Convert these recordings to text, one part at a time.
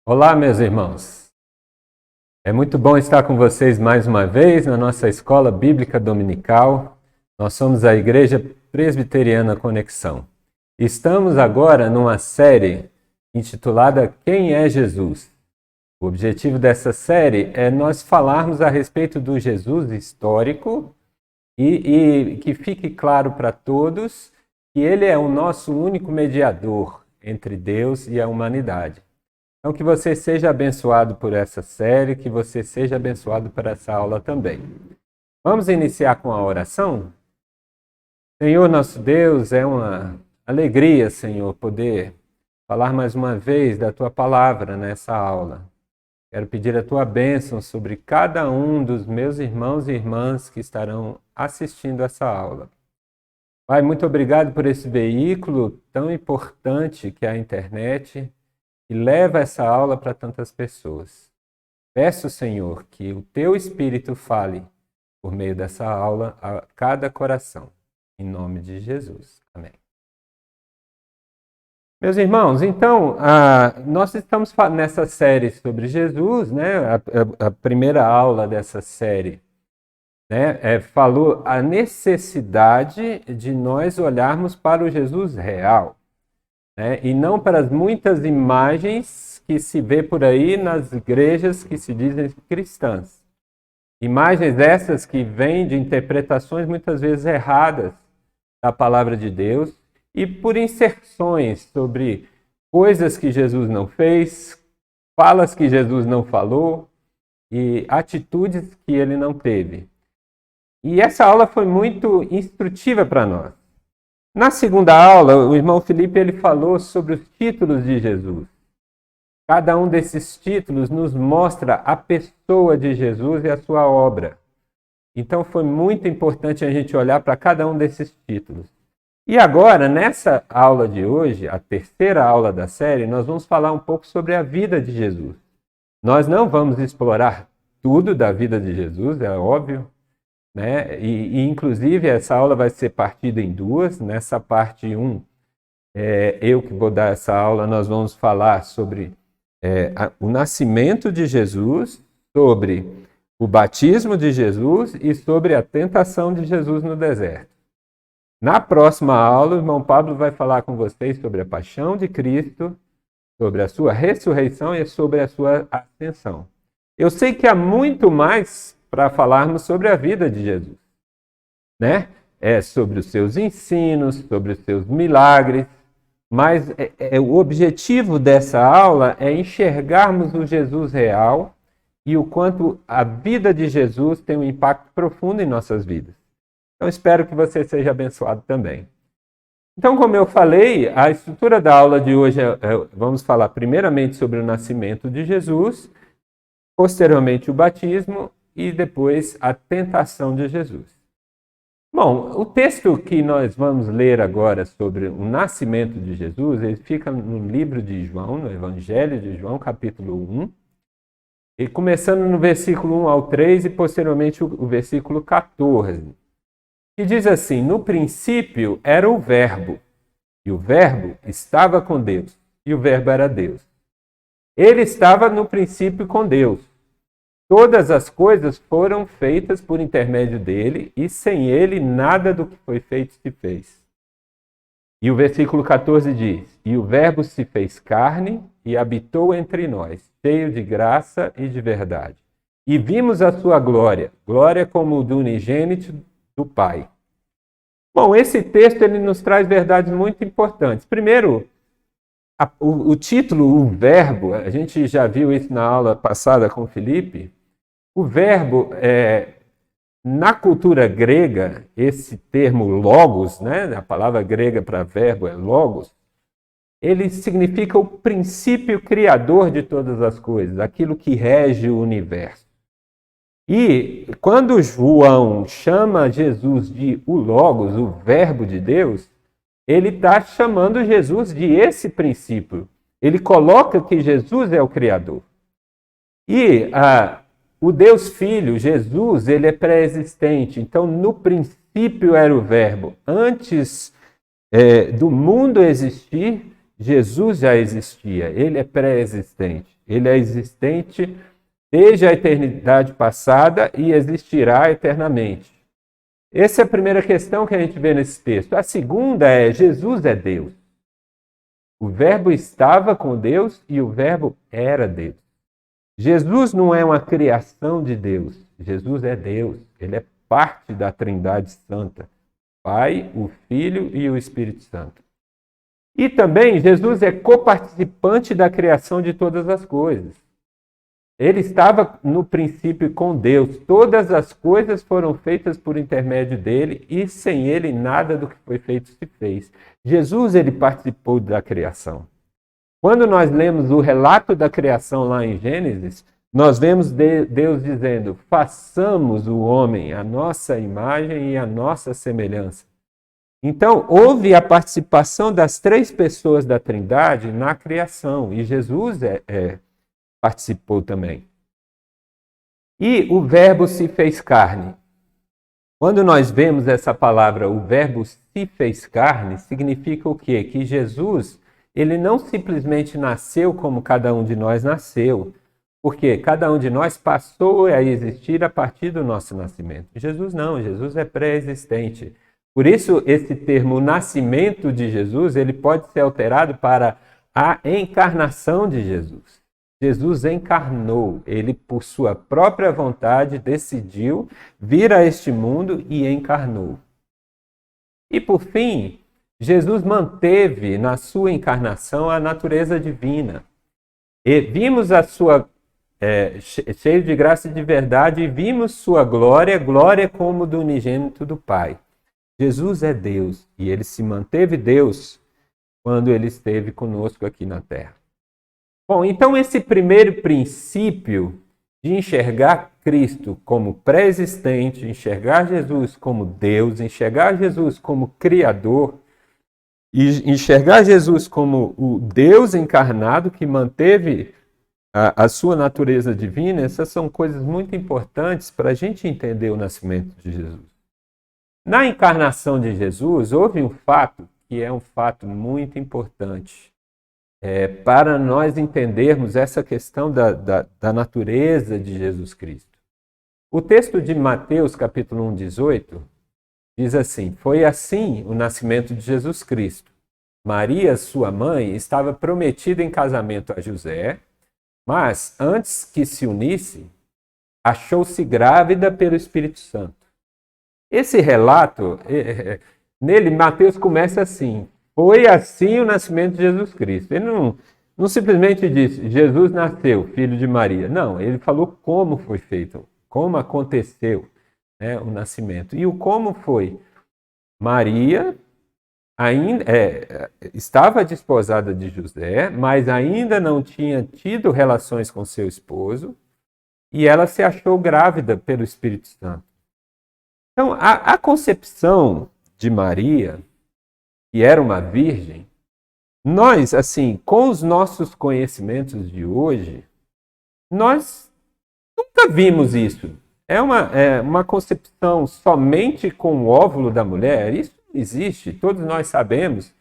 Olá, meus irmãos. É muito bom estar com vocês mais uma vez na nossa escola bíblica dominical. Nós somos a Igreja Presbiteriana Conexão. Estamos agora numa série intitulada Quem é Jesus? O objetivo dessa série é nós falarmos a respeito do Jesus histórico e que fique claro para todos que ele é o nosso único mediador entre Deus e a humanidade. Então, que você seja abençoado por essa série, que você seja abençoado por essa aula também. Vamos iniciar com a oração? Senhor nosso Deus, é uma alegria, Senhor, poder falar mais uma vez da Tua palavra nessa aula. Quero pedir a Tua bênção sobre cada um dos meus irmãos e irmãs que estarão assistindo essa aula. Pai, muito obrigado por esse veículo tão importante que é a internet, e leva essa aula para tantas pessoas. Peço, Senhor, que o Teu Espírito fale por meio dessa aula a cada coração. Em nome de Jesus. Amém. Meus irmãos, então, nós estamos nessa série sobre Jesus, né? A primeira aula dessa série, né, falou a necessidade de nós olharmos para o Jesus real. E não para as muitas imagens que se vê por aí nas igrejas que se dizem cristãs. Imagens essas que vêm de interpretações muitas vezes erradas da palavra de Deus e por inserções sobre coisas que Jesus não fez, falas que Jesus não falou e atitudes que ele não teve. E essa aula foi muito instrutiva para nós. Na segunda aula, o irmão Felipe ele falou sobre os títulos de Jesus. Cada um desses títulos nos mostra a pessoa de Jesus e a sua obra. Então foi muito importante a gente olhar para cada um desses títulos. E agora, nessa aula de hoje, a terceira aula da série, nós vamos falar um pouco sobre a vida de Jesus. Nós não vamos explorar tudo da vida de Jesus, é óbvio. Inclusive, essa aula vai ser partida em duas. Nessa parte 1, eu que vou dar essa aula, nós vamos falar sobre o nascimento de Jesus, sobre o batismo de Jesus e sobre a tentação de Jesus no deserto. Na próxima aula, o irmão Pablo vai falar com vocês sobre a paixão de Cristo, sobre a sua ressurreição e sobre a sua ascensão. Eu sei que há muito mais para falarmos sobre a vida de Jesus, sobre os seus ensinos, sobre os seus milagres, mas o objetivo dessa aula é enxergarmos o Jesus real e o quanto a vida de Jesus tem um impacto profundo em nossas vidas. Então espero que você seja abençoado também. Então, como eu falei, a estrutura da aula de hoje vamos falar primeiramente sobre o nascimento de Jesus, posteriormente o batismo, e depois a tentação de Jesus. Bom, o texto que nós vamos ler agora sobre o nascimento de Jesus, ele fica no livro de João, no Evangelho de João, capítulo 1, e começando no versículo 1 ao 3 e posteriormente o versículo 14, que diz assim: no princípio era o Verbo, e o Verbo estava com Deus, e o Verbo era Deus. Ele estava no princípio com Deus. Todas as coisas foram feitas por intermédio dele, e sem ele nada do que foi feito se fez. E o versículo 14 diz: e o Verbo se fez carne e habitou entre nós, cheio de graça e de verdade. E vimos a sua glória, glória como do unigênito do Pai. Bom, esse texto ele nos traz verdades muito importantes. Primeiro, o título, o Verbo, a gente já viu isso na aula passada com o Felipe. O verbo, na cultura grega, esse termo logos, a palavra grega para verbo é logos, ele significa o princípio criador de todas as coisas, aquilo que rege o universo. E quando João chama Jesus de o logos, o verbo de Deus, ele está chamando Jesus de esse princípio. Ele coloca que Jesus é o Criador. E o Deus Filho, Jesus, ele é pré-existente. Então, no princípio era o Verbo. Antes do mundo existir, Jesus já existia, ele é pré-existente. Ele é existente desde a eternidade passada e existirá eternamente. Essa é a primeira questão que a gente vê nesse texto. A segunda é: Jesus é Deus. O Verbo estava com Deus e o Verbo era Deus. Jesus não é uma criação de Deus. Jesus é Deus. Ele é parte da Trindade Santa. Pai, o Filho e o Espírito Santo. E também Jesus é coparticipante da criação de todas as coisas. Ele estava no princípio com Deus. Todas as coisas foram feitas por intermédio dele e sem ele nada do que foi feito se fez. Jesus, ele participou da criação. Quando nós lemos o relato da criação lá em Gênesis, nós vemos Deus dizendo: façamos o homem à nossa imagem e à nossa semelhança. Então, houve a participação das três pessoas da Trindade na criação, e Jesus participou também. E o Verbo se fez carne. Quando nós vemos essa palavra, o Verbo se fez carne, significa o quê? Que Jesus, ele não simplesmente nasceu como cada um de nós nasceu, porque cada um de nós passou a existir a partir do nosso nascimento. Jesus não, Jesus é pré-existente. Por isso, esse termo nascimento de Jesus, ele pode ser alterado para a encarnação de Jesus. Jesus encarnou, ele por sua própria vontade decidiu vir a este mundo e encarnou. E por fim, Jesus manteve na sua encarnação a natureza divina. E vimos a sua, cheio de graça e de verdade, e vimos sua glória, glória como do unigênito do Pai. Jesus é Deus e ele se manteve Deus quando ele esteve conosco aqui na terra. Bom, então esse primeiro princípio de enxergar Cristo como pré-existente, enxergar Jesus como Deus, enxergar Jesus como Criador e enxergar Jesus como o Deus encarnado que manteve a sua natureza divina, essas são coisas muito importantes para a gente entender o nascimento de Jesus. Na encarnação de Jesus, houve um fato que é um fato muito importante para nós entendermos essa questão da natureza de Jesus Cristo. O texto de Mateus, capítulo 1, 18, diz assim: foi assim o nascimento de Jesus Cristo. Maria, sua mãe, estava prometida em casamento a José, mas antes que se unisse, achou-se grávida pelo Espírito Santo. Esse relato, nele, Mateus começa assim: foi assim o nascimento de Jesus Cristo. Ele não simplesmente disse, Jesus nasceu, filho de Maria. Não, ele falou como foi feito, como aconteceu, né, o nascimento. E o como foi? Maria ainda estava desposada de José, mas ainda não tinha tido relações com seu esposo, e ela se achou grávida pelo Espírito Santo. Então, a concepção de Maria, que era uma virgem, nós, assim, com os nossos conhecimentos de hoje, nós nunca vimos isso. É uma concepção somente com o óvulo da mulher? Isso não existe. Todos nós sabemos,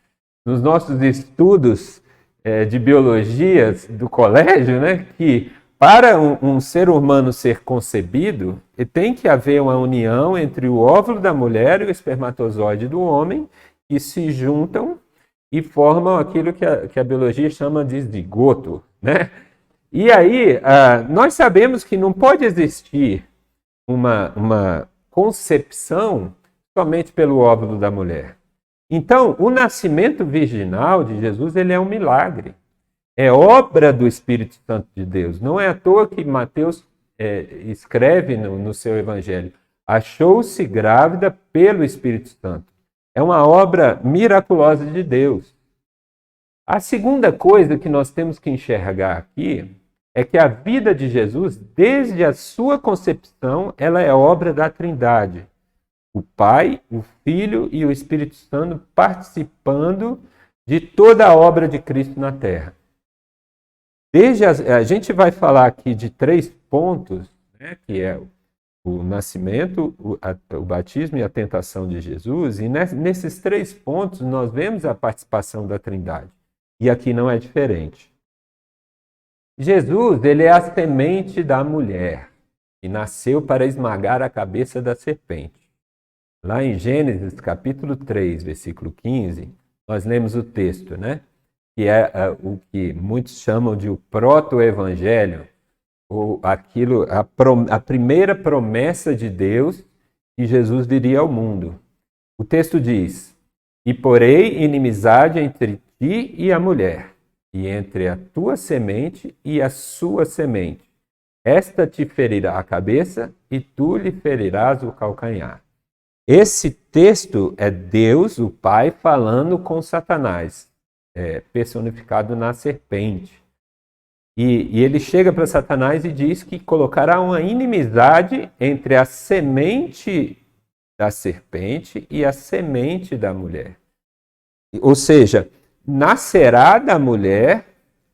nos nossos estudos de biologia do colégio, né, que para um ser humano ser concebido, tem que haver uma união entre o óvulo da mulher e o espermatozoide do homem, que se juntam e formam aquilo que a biologia chama de zigoto, né? E aí, nós sabemos que não pode existir uma concepção somente pelo óvulo da mulher. Então, o nascimento virginal de Jesus, ele é um milagre. É obra do Espírito Santo de Deus. Não é à toa que Mateus escreve no seu evangelho: achou-se grávida pelo Espírito Santo. É uma obra miraculosa de Deus. A segunda coisa que nós temos que enxergar aqui é que a vida de Jesus, desde a sua concepção, ela é obra da Trindade. O Pai, o Filho e o Espírito Santo participando de toda a obra de Cristo na terra. A gente vai falar aqui de 3 pontos, né, que é o nascimento, o batismo e a tentação de Jesus, e nesses 3 pontos nós vemos a participação da Trindade. E aqui não é diferente. Jesus, ele é a semente da mulher, que nasceu para esmagar a cabeça da serpente. Lá em Gênesis, capítulo 3, versículo 15, nós lemos o texto, né? Que é o que muitos chamam de o proto-evangelho, ou aquilo, a primeira promessa de Deus que Jesus viria ao mundo. O texto diz: "E porei inimizade entre ti e a mulher, e entre a tua semente e a sua semente. Esta te ferirá a cabeça, e tu lhe ferirás o calcanhar." Esse texto é Deus, o Pai, falando com Satanás, personificado na serpente. E ele chega para Satanás e diz que colocará uma inimizade entre a semente da serpente e a semente da mulher. Ou seja, nascerá da mulher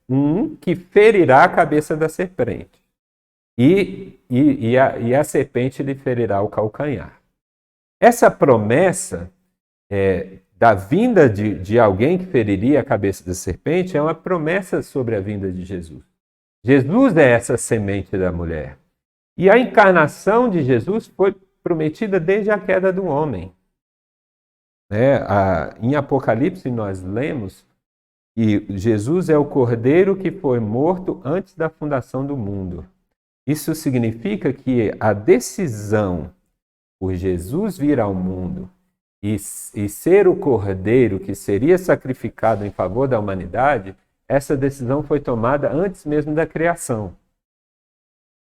um que ferirá a cabeça da serpente. E a serpente lhe ferirá o calcanhar. Essa promessa da vinda de alguém que feriria a cabeça da serpente é uma promessa sobre a vinda de Jesus. Jesus é essa semente da mulher. E a encarnação de Jesus foi prometida desde a queda do homem. Em Apocalipse nós lemos que Jesus é o Cordeiro que foi morto antes da fundação do mundo. Isso significa que a decisão por Jesus vir ao mundo e ser o Cordeiro que seria sacrificado em favor da humanidade, essa decisão foi tomada antes mesmo da criação.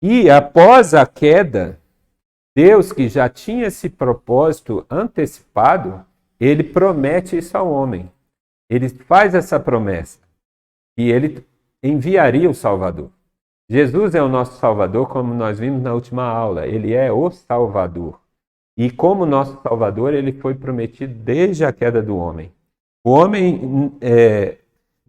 E após a queda, Deus, que já tinha esse propósito antecipado, ele promete isso ao homem. Ele faz essa promessa, que ele enviaria o Salvador. Jesus é o nosso Salvador, como nós vimos na última aula. Ele é o Salvador. E como nosso Salvador, ele foi prometido desde a queda do homem. O homem,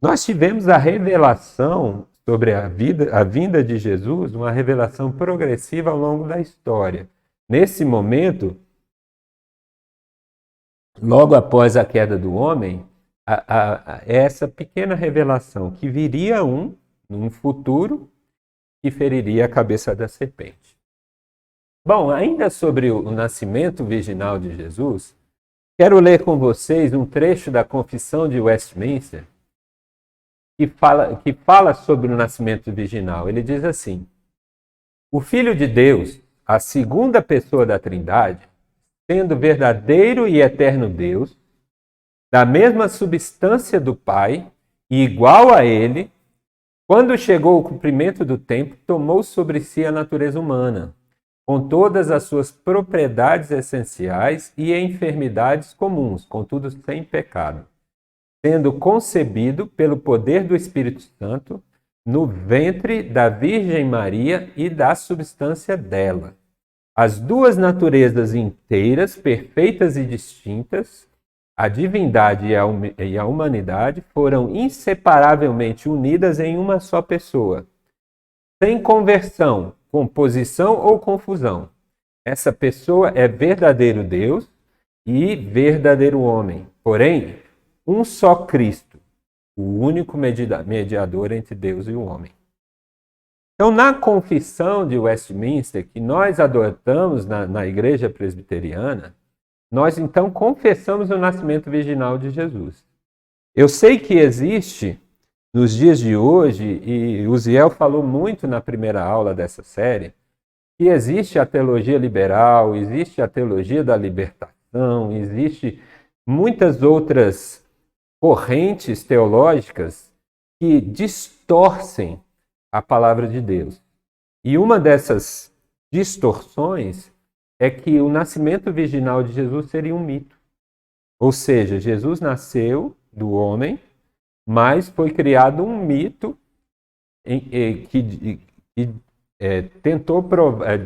nós tivemos a revelação sobre a vinda de Jesus, uma revelação progressiva ao longo da história. Nesse momento, logo após a queda do homem, essa pequena revelação que viria num futuro, que feriria a cabeça da serpente. Bom, ainda sobre o nascimento virginal de Jesus, quero ler com vocês um trecho da Confissão de Westminster que fala sobre o nascimento virginal. Ele diz assim: "O Filho de Deus, a segunda pessoa da Trindade, sendo verdadeiro e eterno Deus, da mesma substância do Pai e igual a Ele, quando chegou o cumprimento do tempo, tomou sobre si a natureza humana, com todas as suas propriedades essenciais e enfermidades comuns, contudo sem pecado, sendo concebido pelo poder do Espírito Santo no ventre da Virgem Maria e da substância dela. As duas naturezas inteiras, perfeitas e distintas, a divindade e a humanidade, foram inseparavelmente unidas em uma só pessoa, sem conversão, composição ou confusão. Essa pessoa é verdadeiro Deus e verdadeiro homem, porém, um só Cristo, o único mediador entre Deus e o homem." Então, na Confissão de Westminster, que nós adotamos na Igreja Presbiteriana, nós então confessamos o nascimento virginal de Jesus. Eu sei que existe, nos dias de hoje, e o Ziel falou muito na primeira aula dessa série, que existe a teologia liberal, existe a teologia da libertação, existe muitas outras correntes teológicas que distorcem a palavra de Deus. E uma dessas distorções é que o nascimento virginal de Jesus seria um mito. Ou seja, Jesus nasceu do homem, mas foi criado um mito que tentou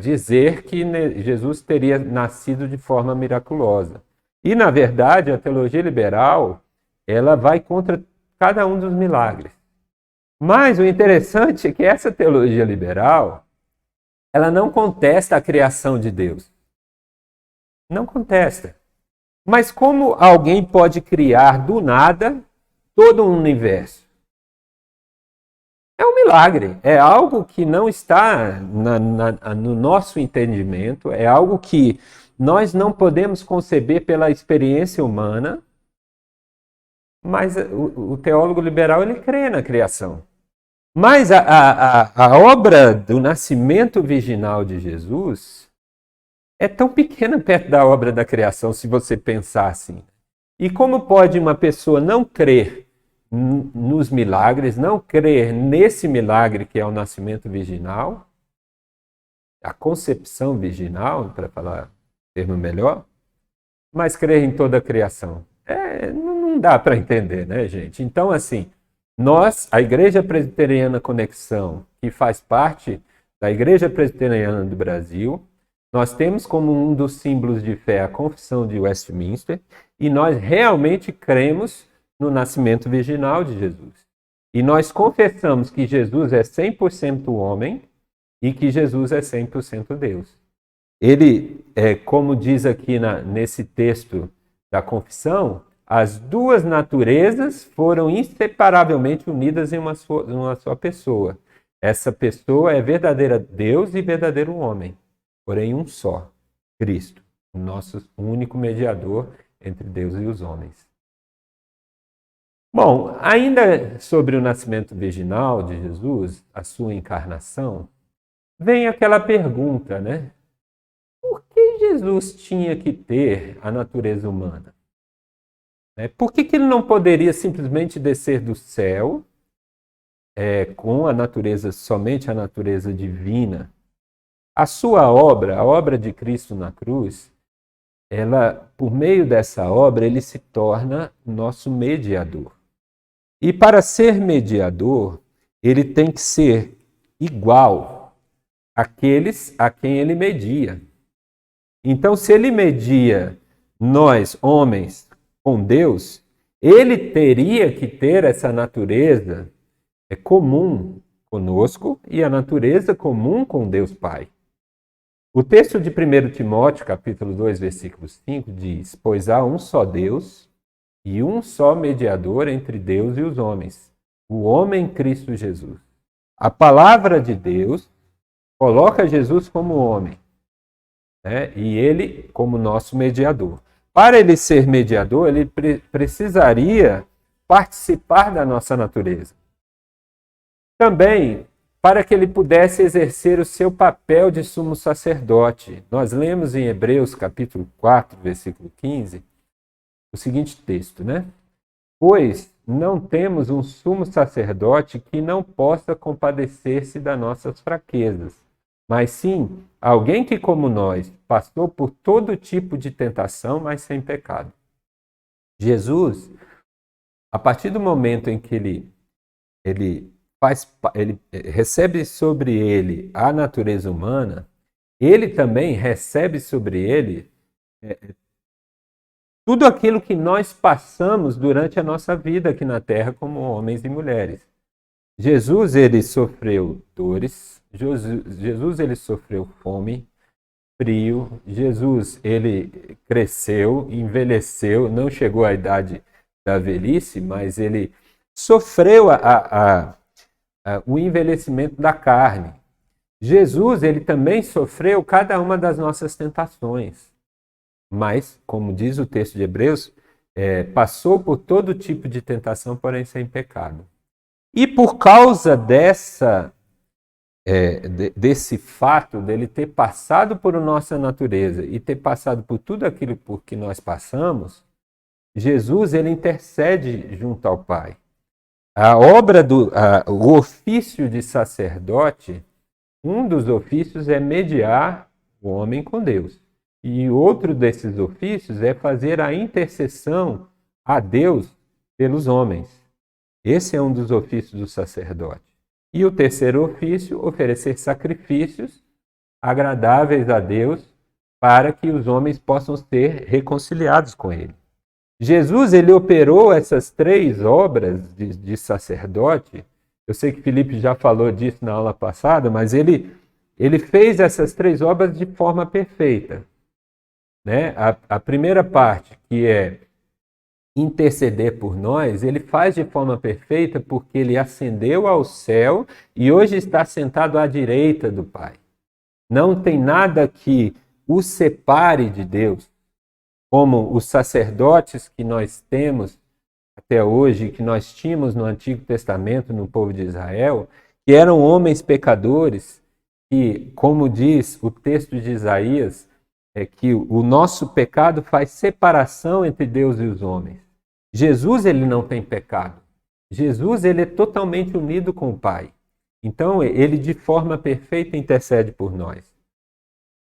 dizer que Jesus teria nascido de forma miraculosa. E, na verdade, a teologia liberal ela vai contra cada um dos milagres. Mas o interessante é que essa teologia liberal ela não contesta a criação de Deus. Não contesta. Mas como alguém pode criar do nada todo um universo? É um milagre, é algo que não está no nosso entendimento, é algo que nós não podemos conceber pela experiência humana, mas o teólogo liberal ele crê na criação. Mas a obra do nascimento virginal de Jesus é tão pequena perto da obra da criação, se você pensar assim. E como pode uma pessoa não crer nos milagres, não crer nesse milagre que é o nascimento virginal, a concepção virginal, para falar um termo melhor, mas crer em toda a criação? Não dá para entender, né, gente? Então, assim, nós, a Igreja Presbiteriana Conexão, que faz parte da Igreja Presbiteriana do Brasil, nós temos como um dos símbolos de fé a Confissão de Westminster e nós realmente cremos no nascimento virginal de Jesus. E nós confessamos que Jesus é 100% homem e que Jesus é 100% Deus. Ele, como diz aqui nesse texto da confissão, as duas naturezas foram inseparavelmente unidas em uma só pessoa. Essa pessoa é verdadeira Deus e verdadeiro homem, porém um só, Cristo, o nosso único mediador entre Deus e os homens. Bom, ainda sobre o nascimento virginal de Jesus, a sua encarnação, vem aquela pergunta, né? Por que Jesus tinha que ter a natureza humana? Por que ele não poderia simplesmente descer do céu com a natureza, somente a natureza divina? A sua obra, a obra de Cristo na cruz, ela, por meio dessa obra, ele se torna nosso mediador. E para ser mediador, ele tem que ser igual àqueles a quem ele media. Então, se ele media nós, homens, com Deus, ele teria que ter essa natureza comum conosco e a natureza comum com Deus Pai. O texto de 1 Timóteo, capítulo 2, versículo 5, diz: pois há um só Deus e um só mediador entre Deus e os homens, o homem Cristo Jesus. A palavra de Deus coloca Jesus como homem, e ele como nosso mediador. Para ele ser mediador, ele precisaria participar da nossa natureza. Também, para que ele pudesse exercer o seu papel de sumo sacerdote. Nós lemos em Hebreus, capítulo 4, versículo 15, o seguinte texto, né? Pois não temos um sumo sacerdote que não possa compadecer-se das nossas fraquezas, mas sim alguém que, como nós, passou por todo tipo de tentação, mas sem pecado. Jesus, a partir do momento em que ele recebe sobre ele a natureza humana, ele também recebe sobre ele tudo aquilo que nós passamos durante a nossa vida aqui na Terra como homens e mulheres. Jesus, ele sofreu dores, Jesus, ele sofreu fome, frio, Jesus, ele cresceu, envelheceu, não chegou à idade da velhice, mas ele sofreu o envelhecimento da carne. Jesus, ele também sofreu cada uma das nossas tentações. Mas, como diz o texto de Hebreus, passou por todo tipo de tentação, porém sem pecado. E por causa desse fato dele ter passado por nossa natureza e ter passado por tudo aquilo por que nós passamos, Jesus, ele intercede junto ao Pai. O ofício de sacerdote, um dos ofícios é mediar o homem com Deus. E outro desses ofícios é fazer a intercessão a Deus pelos homens. Esse é um dos ofícios do sacerdote. E o terceiro ofício, oferecer sacrifícios agradáveis a Deus para que os homens possam ser reconciliados com Ele. Jesus, ele operou essas três obras de sacerdote. Eu sei que Felipe já falou disso na aula passada, mas ele fez essas três obras de forma perfeita. A primeira parte, que é interceder por nós, ele faz de forma perfeita porque ele ascendeu ao céu e hoje está sentado à direita do Pai. Não tem nada que o separe de Deus, como os sacerdotes que nós temos até hoje, que nós tínhamos no Antigo Testamento, no povo de Israel, que eram homens pecadores, que, como diz o texto de Isaías, é que o nosso pecado faz separação entre Deus e os homens. Jesus, ele não tem pecado. Jesus, ele é totalmente unido com o Pai. Então, ele de forma perfeita intercede por nós.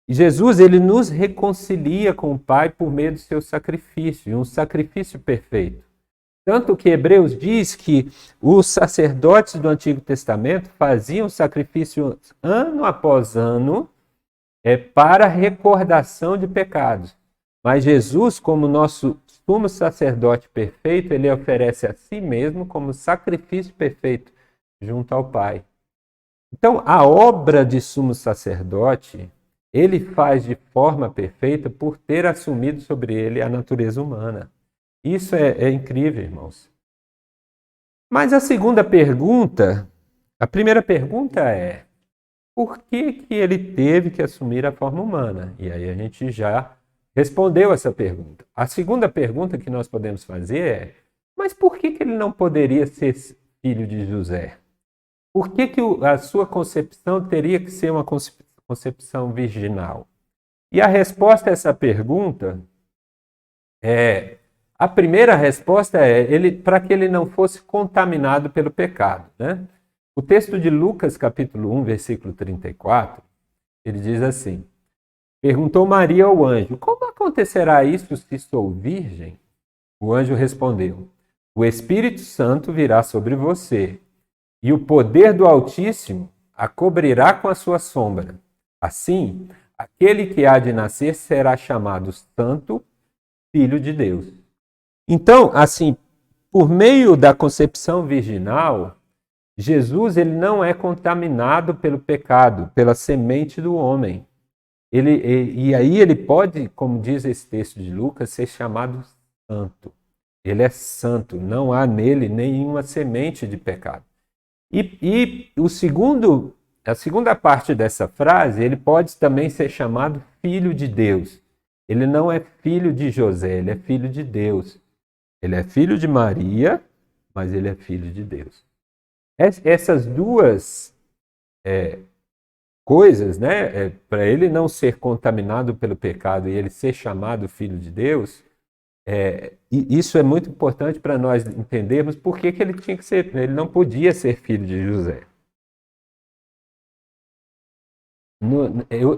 E Jesus, ele nos reconcilia com o Pai por meio do seu sacrifício, um sacrifício perfeito. Tanto que Hebreus diz que os sacerdotes do Antigo Testamento faziam sacrifício ano após ano para recordação de pecados. Mas Jesus, como nosso sumo sacerdote perfeito, ele oferece a si mesmo como sacrifício perfeito junto ao Pai. Então, a obra de sumo sacerdote, ele faz de forma perfeita por ter assumido sobre ele a natureza humana. Isso é incrível, irmãos. Mas a primeira pergunta é, por que ele teve que assumir a forma humana? E aí a gente já respondeu essa pergunta. A segunda pergunta que nós podemos fazer é, mas por que ele não poderia ser filho de José? Por que a sua concepção teria que ser uma concepção virginal? E a resposta a essa pergunta a primeira resposta é para que ele não fosse contaminado pelo pecado, né? O texto de Lucas, capítulo 1, versículo 34, ele diz assim: perguntou Maria ao anjo, como acontecerá isso se sou virgem? O anjo respondeu, o Espírito Santo virá sobre você, e o poder do Altíssimo a cobrirá com a sua sombra. Assim, aquele que há de nascer será chamado Santo, Filho de Deus. Então, assim, por meio da concepção virginal, Jesus ele não é contaminado pelo pecado, pela semente do homem. E aí ele pode, como diz esse texto de Lucas, ser chamado santo. Ele é santo, não há nele nenhuma semente de pecado. E a segunda parte dessa frase, ele pode também ser chamado filho de Deus. Ele não é filho de José, ele é filho de Deus. Ele é filho de Maria, mas ele é filho de Deus. Essas duas coisas, né, para ele não ser contaminado pelo pecado e ele ser chamado filho de Deus, isso é muito importante para nós entendermos por que ele tinha que ser, ele não podia ser filho de José.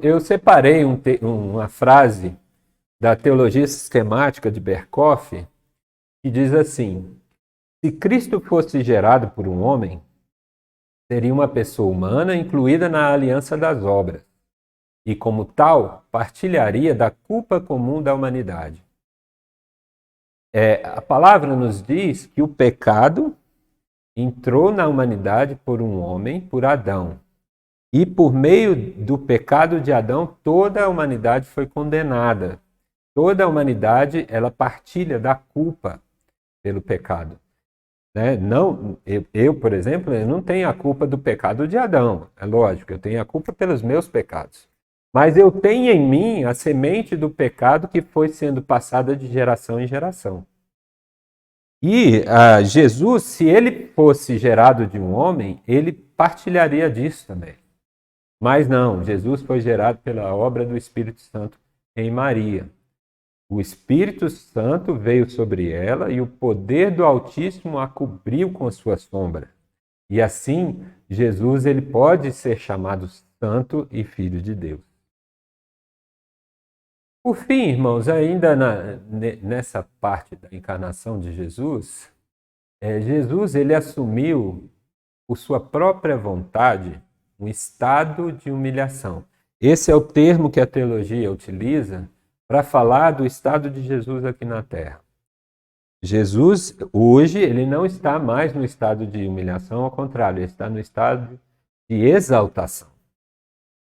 Eu separei uma frase da teologia sistemática de Berkhoff, que diz assim: se Cristo fosse gerado por um homem, seria uma pessoa humana incluída na aliança das obras, e como tal, partilharia da culpa comum da humanidade. A palavra nos diz que o pecado entrou na humanidade por um homem, por Adão. E por meio do pecado de Adão, toda a humanidade foi condenada. Toda a humanidade, ela partilha da culpa pelo pecado. Né? Não, eu, por exemplo, eu não tenho a culpa do pecado de Adão. É lógico, eu tenho a culpa pelos meus pecados. Mas eu tenho em mim a semente do pecado que foi sendo passada de geração em geração. E Jesus, se ele fosse gerado de um homem, ele partilharia disso também. Mas não, Jesus foi gerado pela obra do Espírito Santo em Maria. O Espírito Santo veio sobre ela e o poder do Altíssimo a cobriu com a sua sombra. E assim, Jesus ele pode ser chamado Santo e Filho de Deus. Por fim, irmãos, ainda nessa parte da encarnação de Jesus, Jesus ele assumiu por sua própria vontade um estado de humilhação. Esse é o termo que a teologia utiliza para falar do estado de Jesus aqui na Terra. Jesus, hoje, ele não está mais no estado de humilhação, ao contrário, ele está no estado de exaltação.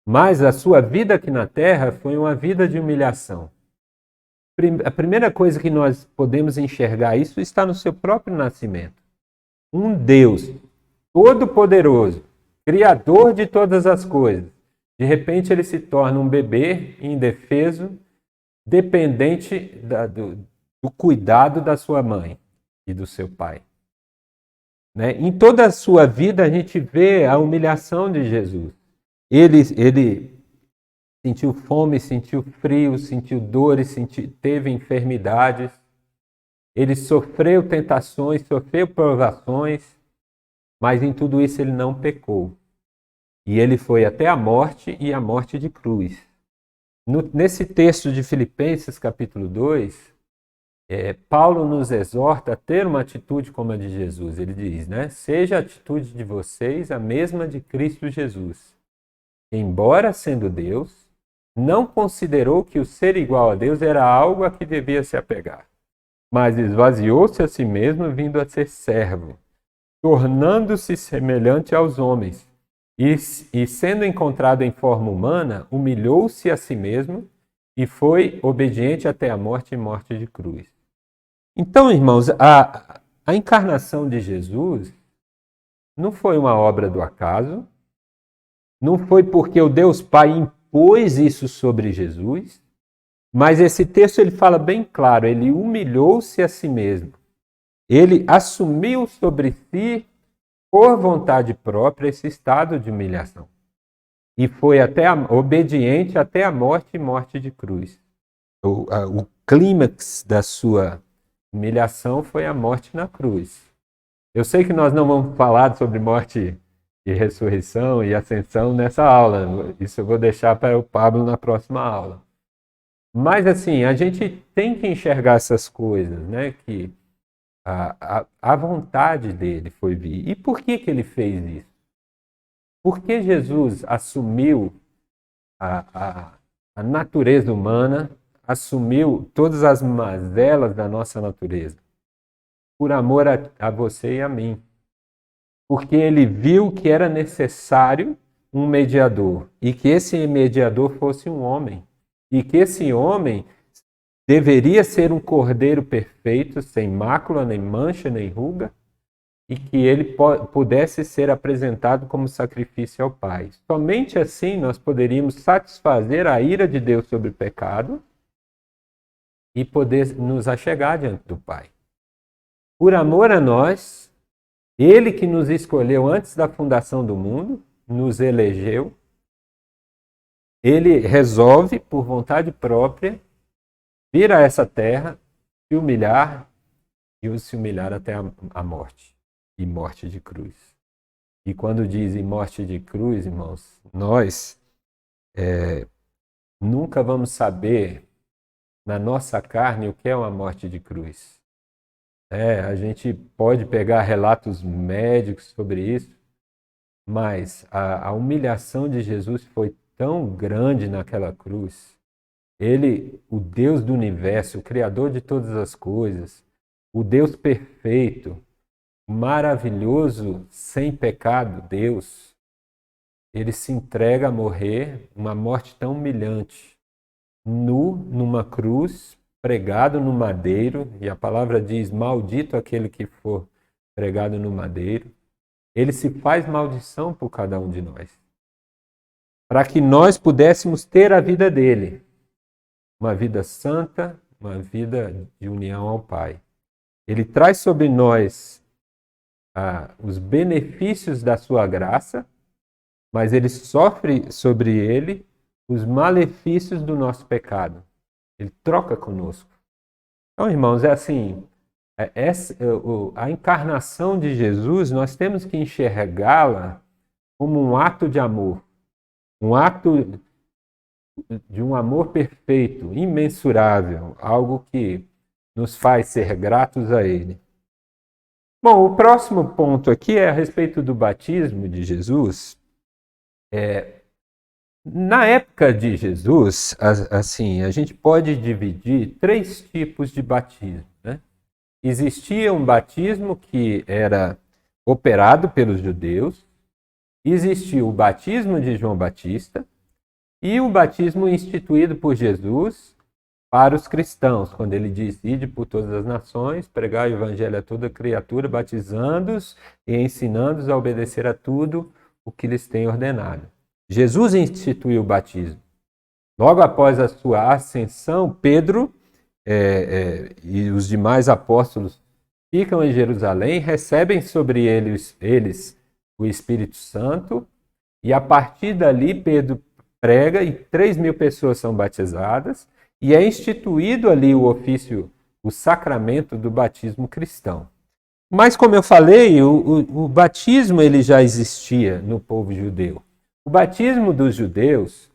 Mas a sua vida aqui na Terra foi uma vida de humilhação. A primeira coisa que nós podemos enxergar isso está no seu próprio nascimento. Um Deus todo-poderoso, criador de todas as coisas. De repente ele se torna um bebê indefeso, dependente do cuidado da sua mãe e do seu pai. Né? Em toda a sua vida a gente vê a humilhação de Jesus. Ele sentiu fome, sentiu frio, sentiu dores, teve enfermidades. Ele sofreu tentações, sofreu provações, mas em tudo isso ele não pecou. E ele foi até a morte e a morte de cruz. Nesse texto de Filipenses, capítulo 2, Paulo nos exorta a ter uma atitude como a de Jesus. Ele diz, né? Seja a atitude de vocês a mesma de Cristo Jesus. Embora sendo Deus, não considerou que o ser igual a Deus era algo a que devia se apegar, mas esvaziou-se a si mesmo, vindo a ser servo, tornando-se semelhante aos homens, e sendo encontrado em forma humana, humilhou-se a si mesmo e foi obediente até a morte e morte de cruz. Então, irmãos, a encarnação de Jesus não foi uma obra do acaso, não foi porque o Deus Pai impôs isso sobre Jesus, mas esse texto ele fala bem claro, ele humilhou-se a si mesmo. Ele assumiu sobre si, por vontade própria, esse estado de humilhação. E foi obediente até a morte e morte de cruz. O clímax da sua humilhação foi a morte na cruz. Eu sei que nós não vamos falar sobre morte e ressurreição e ascensão nessa aula. Isso eu vou deixar para o Pablo na próxima aula. Mas assim, a gente tem que enxergar essas coisas, né? Que a vontade dele foi vir. E por que ele fez isso? Porque Jesus assumiu a natureza humana, assumiu todas as mazelas da nossa natureza, por amor a você e a mim. Porque ele viu que era necessário um mediador, e que esse mediador fosse um homem, e que esse homem deveria ser um cordeiro perfeito, sem mácula, nem mancha, nem ruga, e que ele pudesse ser apresentado como sacrifício ao Pai. Somente assim nós poderíamos satisfazer a ira de Deus sobre o pecado e poder nos achegar diante do Pai. Por amor a nós, ele que nos escolheu antes da fundação do mundo, nos elegeu, ele resolve, por vontade própria, vir a essa terra, se humilhar e se humilhar até a morte, e morte de cruz. E quando dizem morte de cruz, irmãos, nós nunca vamos saber na nossa carne o que é uma morte de cruz. A gente pode pegar relatos médicos sobre isso, mas a humilhação de Jesus foi tão grande naquela cruz. Ele, o Deus do universo, o Criador de todas as coisas, o Deus perfeito, maravilhoso, sem pecado, Deus, ele se entrega a morrer uma morte tão humilhante, nu, numa cruz, pregado no madeiro, e a palavra diz, maldito aquele que for pregado no madeiro. Ele se faz maldição por cada um de nós, para que nós pudéssemos ter a vida dele. Uma vida santa, uma vida de união ao Pai. Ele traz sobre nós os benefícios da sua graça, mas ele sofre sobre ele os malefícios do nosso pecado. Ele troca conosco. Então, irmãos, é assim, a encarnação de Jesus, nós temos que enxergá-la como um ato de amor, um ato de um amor perfeito, imensurável, algo que nos faz ser gratos a Ele. Bom, o próximo ponto aqui é a respeito do batismo de Jesus. Na época de Jesus, assim, a gente pode dividir 3 tipos de batismo, né? Existia um batismo que era operado pelos judeus, existia o batismo de João Batista, e o batismo instituído por Jesus, para os cristãos, quando ele diz: ide por todas as nações, pregar o evangelho a toda criatura, batizando-os e ensinando-os a obedecer a tudo o que lhes tem ordenado. Jesus instituiu o batismo. Logo após a sua ascensão, Pedro e os demais apóstolos ficam em Jerusalém, recebem sobre eles o Espírito Santo, e a partir dali Pedro prega e 3.000 pessoas são batizadas, e é instituído ali o ofício, o sacramento do batismo cristão. Mas, como eu falei, o batismo ele já existia no povo judeu. O batismo dos judeus,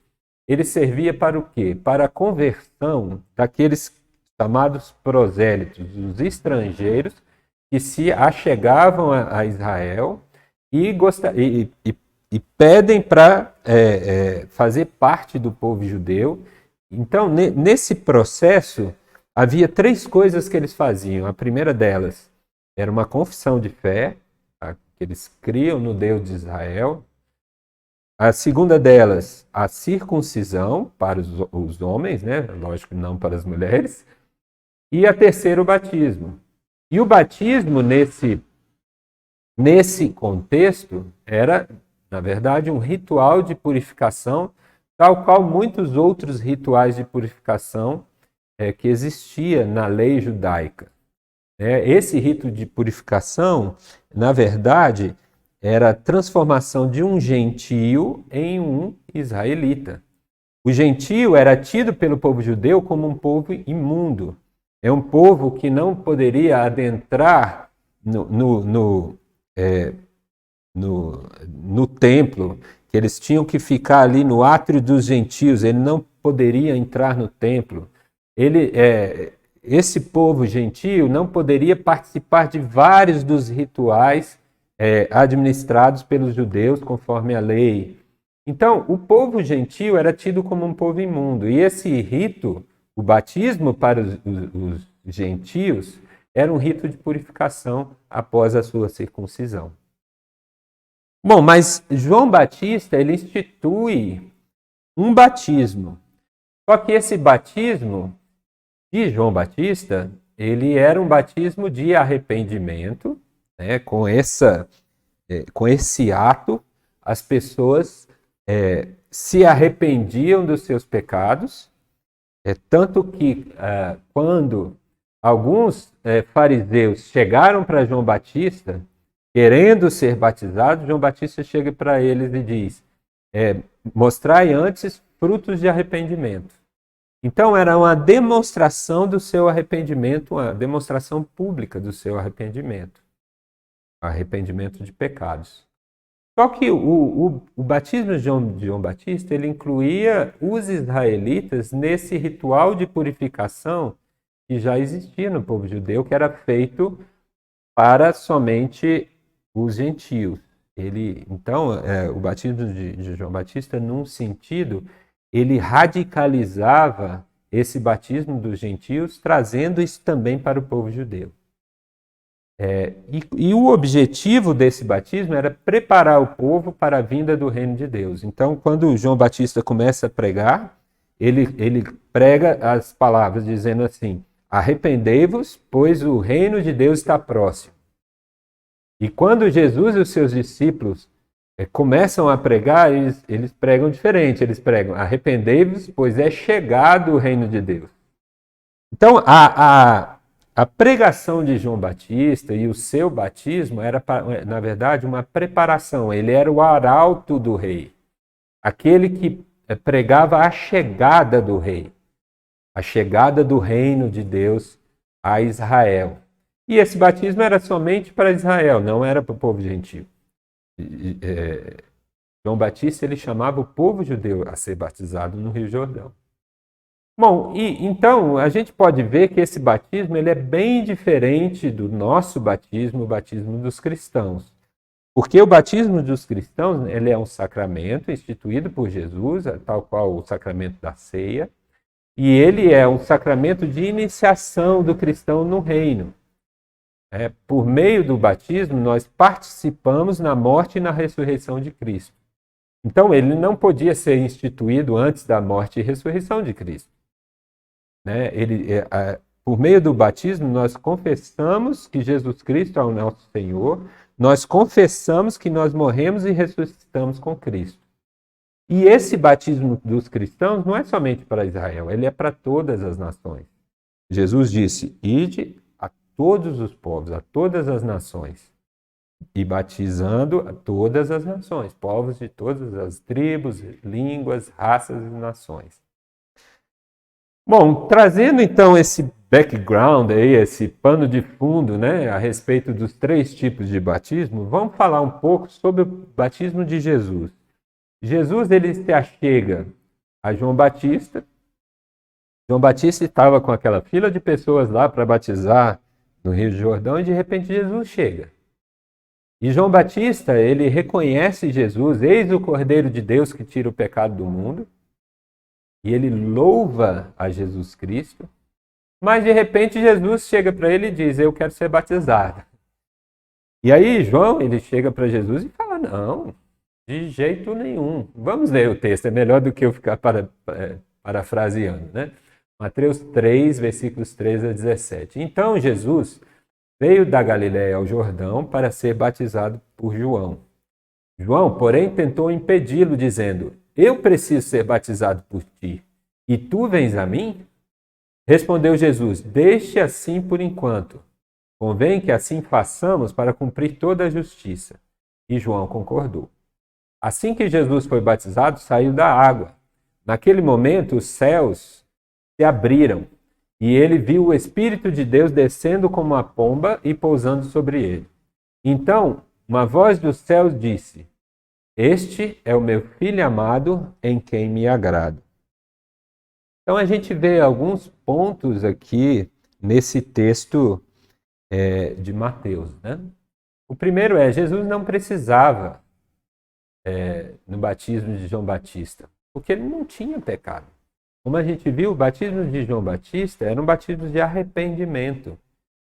ele servia para o quê? Para a conversão daqueles chamados prosélitos, os estrangeiros, que se achegavam a Israel e pedem para fazer parte do povo judeu. Então, nesse processo, havia 3 coisas que eles faziam. A primeira delas era uma confissão de fé, tá? Que eles criam no Deus de Israel. A segunda delas, a circuncisão para os homens, né? Lógico, não para as mulheres. E a terceira, o batismo. E o batismo, nesse contexto, era, na verdade, um ritual de purificação, tal qual muitos outros rituais de purificação que existia na lei judaica. Esse rito de purificação, na verdade, era a transformação de um gentio em um israelita. O gentio era tido pelo povo judeu como um povo imundo. É um povo que não poderia adentrar no templo, que eles tinham que ficar ali no átrio dos gentios, ele não poderia entrar no templo. Esse povo gentio não poderia participar de vários dos rituais administrados pelos judeus conforme a lei. Então, o povo gentio era tido como um povo imundo, e esse rito, o batismo para os gentios, era um rito de purificação após a sua circuncisão. Bom, mas João Batista, ele institui um batismo. Só que esse batismo de João Batista, ele era um batismo de arrependimento, né? Com esse ato, as pessoas se arrependiam dos seus pecados, tanto que quando alguns fariseus chegaram para João Batista, querendo ser batizados, João Batista chega para eles e diz: mostrai antes frutos de arrependimento. Então era uma demonstração do seu arrependimento, uma demonstração pública do seu arrependimento de pecados. Só que o batismo de João Batista, ele incluía os israelitas nesse ritual de purificação que já existia no povo judeu, que era feito para somente os gentios. Então, o batismo de João Batista, num sentido, ele radicalizava esse batismo dos gentios, trazendo isso também para o povo judeu. E o objetivo desse batismo era preparar o povo para a vinda do reino de Deus. Então, quando João Batista começa a pregar, ele prega as palavras dizendo assim: arrependei-vos, pois o reino de Deus está próximo. E quando Jesus e os seus discípulos começam a pregar, eles pregam diferente. Eles pregam: arrependei-vos, pois é chegado o reino de Deus. Então, a pregação de João Batista e o seu batismo era, na verdade, uma preparação. Ele era o arauto do rei, aquele que pregava a chegada do rei, a chegada do reino de Deus a Israel. E esse batismo era somente para Israel, não era para o povo gentio. João Batista, ele chamava o povo judeu a ser batizado no Rio Jordão. Bom, então a gente pode ver que esse batismo ele é bem diferente do nosso batismo, o batismo dos cristãos. Porque o batismo dos cristãos ele é um sacramento instituído por Jesus, tal qual o sacramento da ceia, e ele é um sacramento de iniciação do cristão no reino. Por meio do batismo, nós participamos na morte e na ressurreição de Cristo. Então, ele não podia ser instituído antes da morte e ressurreição de Cristo. né? Por meio do batismo, nós confessamos que Jesus Cristo é o nosso Senhor, nós confessamos que nós morremos e ressuscitamos com Cristo. E esse batismo dos cristãos não é somente para Israel, ele é para todas as nações. Jesus disse: ide a todos os povos, a todas as nações, e batizando a todas as nações, povos de todas as tribos, línguas, raças e nações. Bom, trazendo então esse background aí, esse pano de fundo, né, a respeito dos 3 tipos de batismo, vamos falar um pouco sobre o batismo de Jesus. Jesus, ele se achega a João Batista. João Batista estava com aquela fila de pessoas lá para batizar no Rio Jordão e de repente Jesus chega. E João Batista, ele reconhece Jesus, eis o Cordeiro de Deus que tira o pecado do mundo. E ele louva a Jesus Cristo. Mas de repente Jesus chega para ele e diz: eu quero ser batizado. E aí João, ele chega para Jesus e fala: não, de jeito nenhum. Vamos ler o texto, é melhor do que eu ficar parafraseando, né? Mateus 3, versículos 13 a 17. Então Jesus veio da Galiléia ao Jordão para ser batizado por João. João, porém, tentou impedi-lo, dizendo: eu preciso ser batizado por ti, e tu vens a mim? Respondeu Jesus: deixe assim por enquanto. Convém que assim façamos para cumprir toda a justiça. E João concordou. Assim que Jesus foi batizado, saiu da água. Naquele momento, os céus se abriram, e ele viu o Espírito de Deus descendo como uma pomba e pousando sobre ele. Então, uma voz dos céus disse: este é o meu Filho amado, em quem me agrado. Então, a gente vê alguns pontos aqui nesse texto de Mateus, né? O primeiro é: Jesus não precisava no batismo de João Batista, porque ele não tinha pecado. Como a gente viu, o batismo de João Batista era um batismo de arrependimento,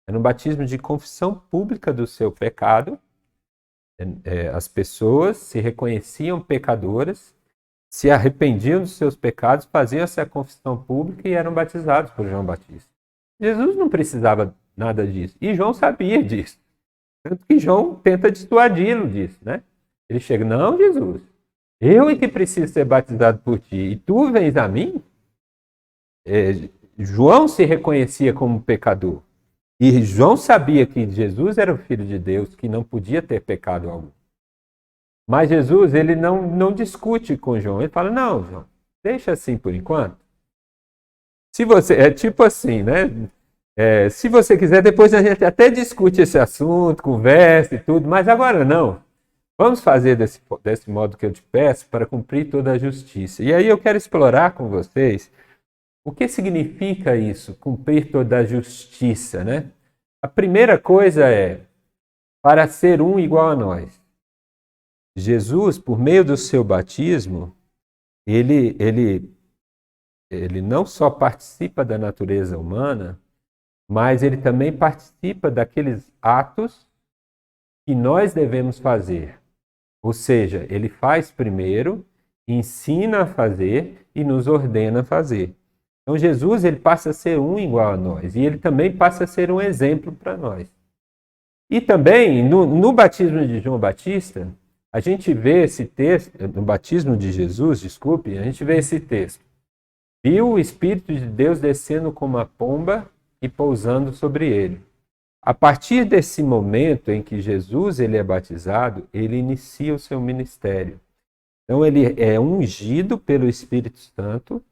era um batismo de confissão pública do seu pecado. As pessoas se reconheciam pecadoras, se arrependiam dos seus pecados, faziam essa confissão pública e eram batizados por João Batista. Jesus não precisava nada disso, e João sabia disso. Tanto que João tenta dissuadi-lo disso, né? Ele chega: não, Jesus, eu é que preciso ser batizado por ti, e tu vens a mim? João se reconhecia como pecador. E João sabia que Jesus era o Filho de Deus, que não podia ter pecado algum. Mas Jesus, ele não discute com João. Ele fala: não, João, deixa assim por enquanto. Se você, é tipo assim, né? Se você quiser, depois a gente até discute esse assunto, conversa e tudo, mas agora não. Vamos fazer desse modo que eu te peço para cumprir toda a justiça. E aí eu quero explorar com vocês o que significa isso, cumprir toda a justiça, né? A primeira coisa é para ser um igual a nós. Jesus, por meio do seu batismo, ele não só participa da natureza humana, mas ele também participa daqueles atos que nós devemos fazer. Ou seja, ele faz primeiro, ensina a fazer e nos ordena a fazer. Então Jesus, ele passa a ser um igual a nós, e ele também passa a ser um exemplo para nós. E também, no batismo de João Batista, a gente vê esse texto, no batismo de Jesus, desculpe, a gente vê esse texto: viu o Espírito de Deus descendo como uma pomba e pousando sobre ele. A partir desse momento em que Jesus ele é batizado, ele inicia o seu ministério. Então ele é ungido pelo Espírito Santo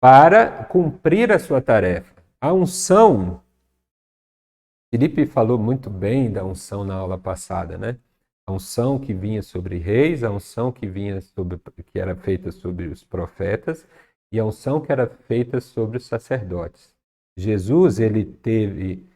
para cumprir a sua tarefa. A unção, Felipe falou muito bem da unção na aula passada, né? A unção que vinha sobre reis, a unção que era feita sobre os profetas e a unção que era feita sobre os sacerdotes. Jesus, ele teve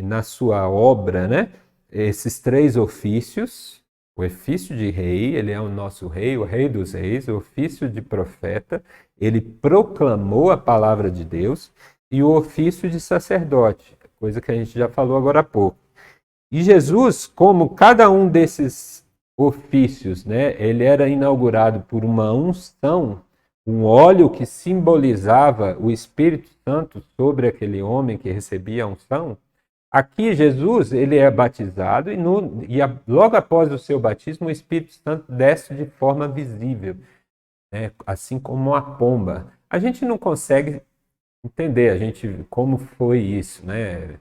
na sua obra, né, esses 3 ofícios: o ofício de rei, ele é o nosso rei, o rei dos reis; o ofício de profeta, ele proclamou a palavra de Deus; e o ofício de sacerdote, coisa que a gente já falou agora há pouco. E Jesus, como cada um desses ofícios, né, ele era inaugurado por uma unção, um óleo que simbolizava o Espírito Santo sobre aquele homem que recebia a unção. Aqui Jesus ele é batizado logo após o seu batismo o Espírito Santo desce de forma visível, né? Assim como uma pomba. A gente não consegue entender como foi isso, né?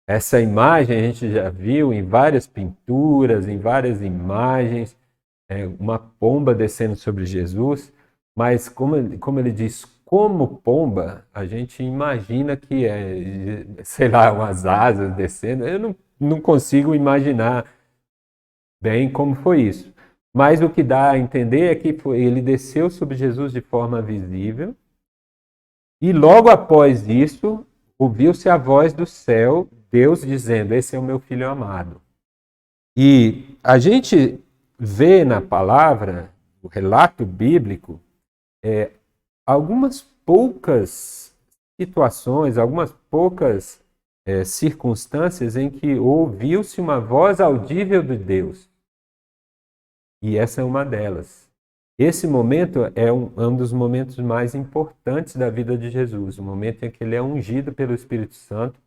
Essa imagem a gente já viu em várias pinturas, em várias imagens, uma pomba descendo sobre Jesus, mas como ele diz, como pomba, a gente imagina que sei lá, umas asas descendo. Eu não consigo imaginar bem como foi isso. Mas o que dá a entender é que ele desceu sobre Jesus de forma visível, e logo após isso, ouviu-se a voz do céu, Deus dizendo: esse é o meu filho amado. E a gente vê na palavra, o relato bíblico, algumas poucas situações, algumas poucas circunstâncias em que ouviu-se uma voz audível de Deus. E essa é uma delas. Esse momento é um dos momentos mais importantes da vida de Jesus, o momento em que ele é ungido pelo Espírito Santo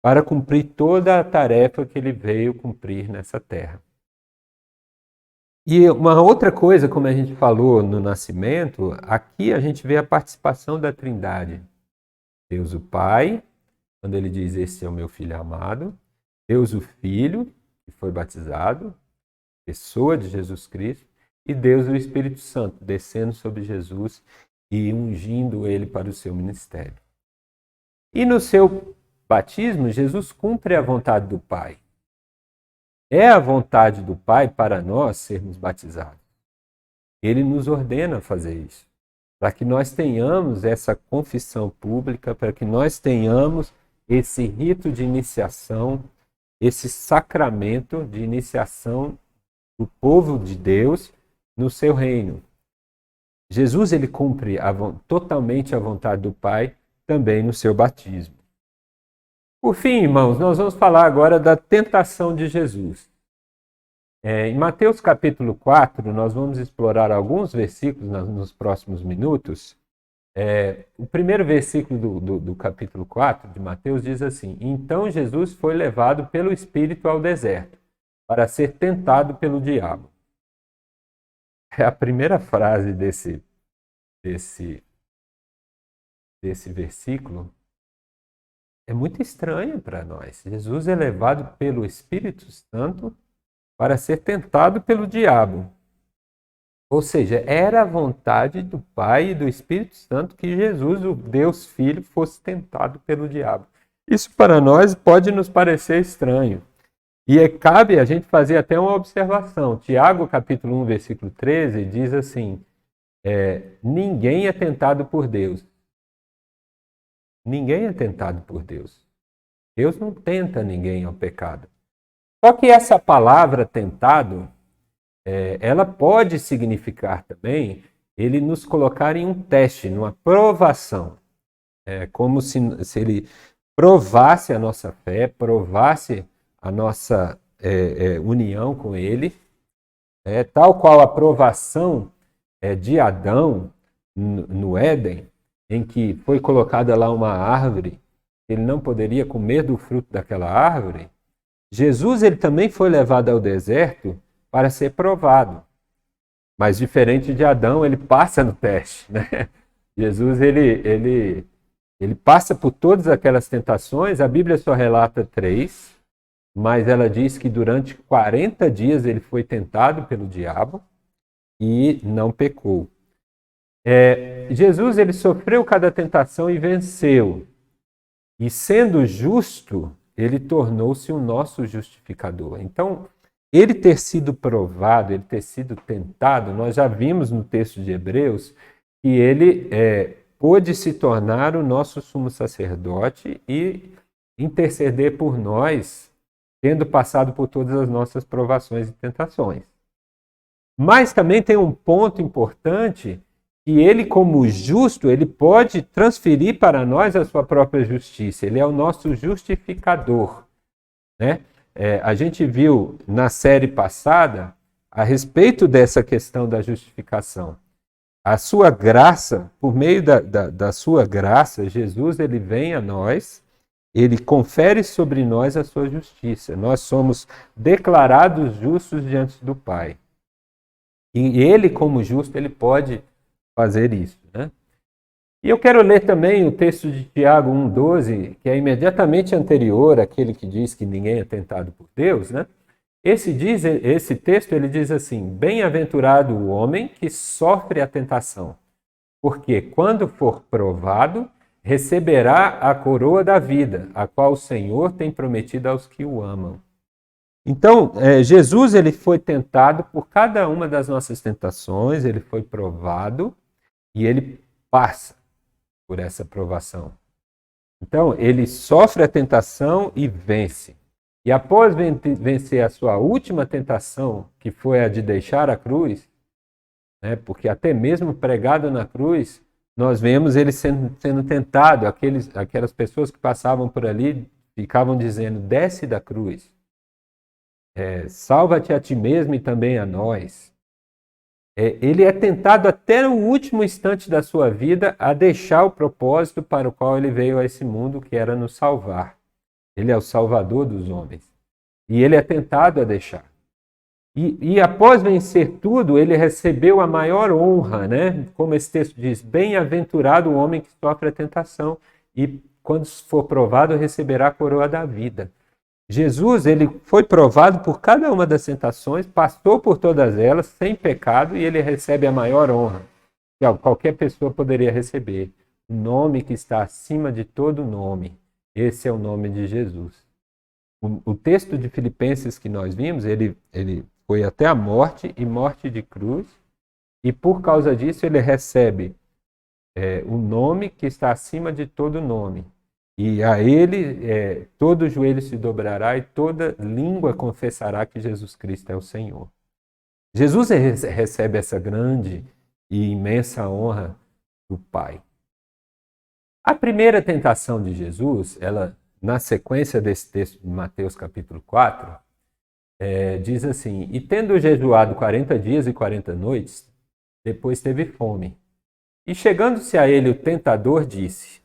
para cumprir toda a tarefa que ele veio cumprir nessa terra. E uma outra coisa, como a gente falou no nascimento, aqui a gente vê a participação da Trindade. Deus o Pai, quando ele diz: esse é o meu filho amado. Deus o Filho, que foi batizado, pessoa de Jesus Cristo. E Deus o Espírito Santo, descendo sobre Jesus e ungindo ele para o seu ministério. E no seu batismo, Jesus cumpre a vontade do Pai. É a vontade do Pai para nós sermos batizados. Ele nos ordena fazer isso, para que nós tenhamos essa confissão pública, para que nós tenhamos esse rito de iniciação, esse sacramento de iniciação do povo de Deus no seu reino. Jesus ele cumpre totalmente a vontade do Pai também no seu batismo. Por fim, irmãos, nós vamos falar agora da tentação de Jesus. Em Mateus capítulo 4, nós vamos explorar alguns versículos nos próximos minutos. O primeiro versículo do capítulo 4 de Mateus diz assim: então Jesus foi levado pelo Espírito ao deserto para ser tentado pelo diabo. A primeira frase desse versículo é muito estranha para nós. Jesus é levado pelo Espírito Santo para ser tentado pelo diabo. Ou seja, era a vontade do Pai e do Espírito Santo que Jesus, o Deus Filho, fosse tentado pelo diabo. Isso para nós pode nos parecer estranho. E cabe a gente fazer até uma observação. Tiago, capítulo 1, versículo 13, diz assim: ninguém é tentado por Deus. Ninguém é tentado por Deus. Deus não tenta ninguém ao pecado. Só que essa palavra tentado, ela pode significar também ele nos colocar em um teste, numa provação. É como se ele provasse a nossa fé, provasse a nossa união com ele, tal qual a provação de Adão no Éden, em que foi colocada lá uma árvore, ele não poderia comer do fruto daquela árvore. Jesus ele também foi levado ao deserto para ser provado. Mas diferente de Adão, ele passa no teste, né? Jesus ele passa por todas aquelas tentações. A Bíblia só relata 3, mas ela diz que durante 40 dias ele foi tentado pelo diabo e não pecou. Jesus ele sofreu cada tentação e venceu. E sendo justo, ele tornou-se o nosso justificador. Então, ele ter sido provado, ele ter sido tentado, nós já vimos no texto de Hebreus que ele pôde se tornar o nosso sumo sacerdote e interceder por nós, tendo passado por todas as nossas provações e tentações. Mas também tem um ponto importante, que ele, como justo, ele pode transferir para nós a sua própria justiça. Ele é o nosso justificador, né? A gente viu na série passada a respeito dessa questão da justificação. A sua graça, por meio da sua graça, Jesus ele vem a nós, ele confere sobre nós a sua justiça. Nós somos declarados justos diante do Pai. E ele, como justo, ele pode fazer isso, né? E eu quero ler também o texto de Tiago 1,12, que é imediatamente anterior àquele que diz que ninguém é tentado por Deus, né? Esse texto ele diz assim: bem-aventurado o homem que sofre a tentação, porque quando for provado, receberá a coroa da vida, a qual o Senhor tem prometido aos que o amam. Então, Jesus ele foi tentado por cada uma das nossas tentações, ele foi provado e ele passa por essa provação. Então, ele sofre a tentação e vence. E após vencer a sua última tentação, que foi a de deixar a cruz, né, porque até mesmo pregado na cruz, nós vemos ele sendo tentado. Aquelas pessoas que passavam por ali ficavam dizendo: desce da cruz, salva-te a ti mesmo e também a nós. Ele é tentado até o último instante da sua vida a deixar o propósito para o qual ele veio a esse mundo, que era nos salvar. Ele é o salvador dos homens. E ele é tentado a deixar. E após vencer tudo, ele recebeu a maior honra, né? Como esse texto diz: bem-aventurado o homem que sofre a tentação, e quando for provado, receberá a coroa da vida. Jesus, ele foi provado por cada uma das tentações, passou por todas elas, sem pecado, e ele recebe a maior honra que qualquer pessoa poderia receber. O nome que está acima de todo nome. Esse é o nome de Jesus. O texto de Filipenses que nós vimos, ele foi até a morte e morte de cruz, e por causa disso ele recebe o nome que está acima de todo nome. E a ele todo joelho se dobrará e toda língua confessará que Jesus Cristo é o Senhor. Jesus recebe essa grande e imensa honra do Pai. A primeira tentação de Jesus, ela, na sequência desse texto de Mateus capítulo 4, diz assim: e tendo jejuado 40 dias e 40 noites, depois teve fome. E chegando-se a ele o tentador disse: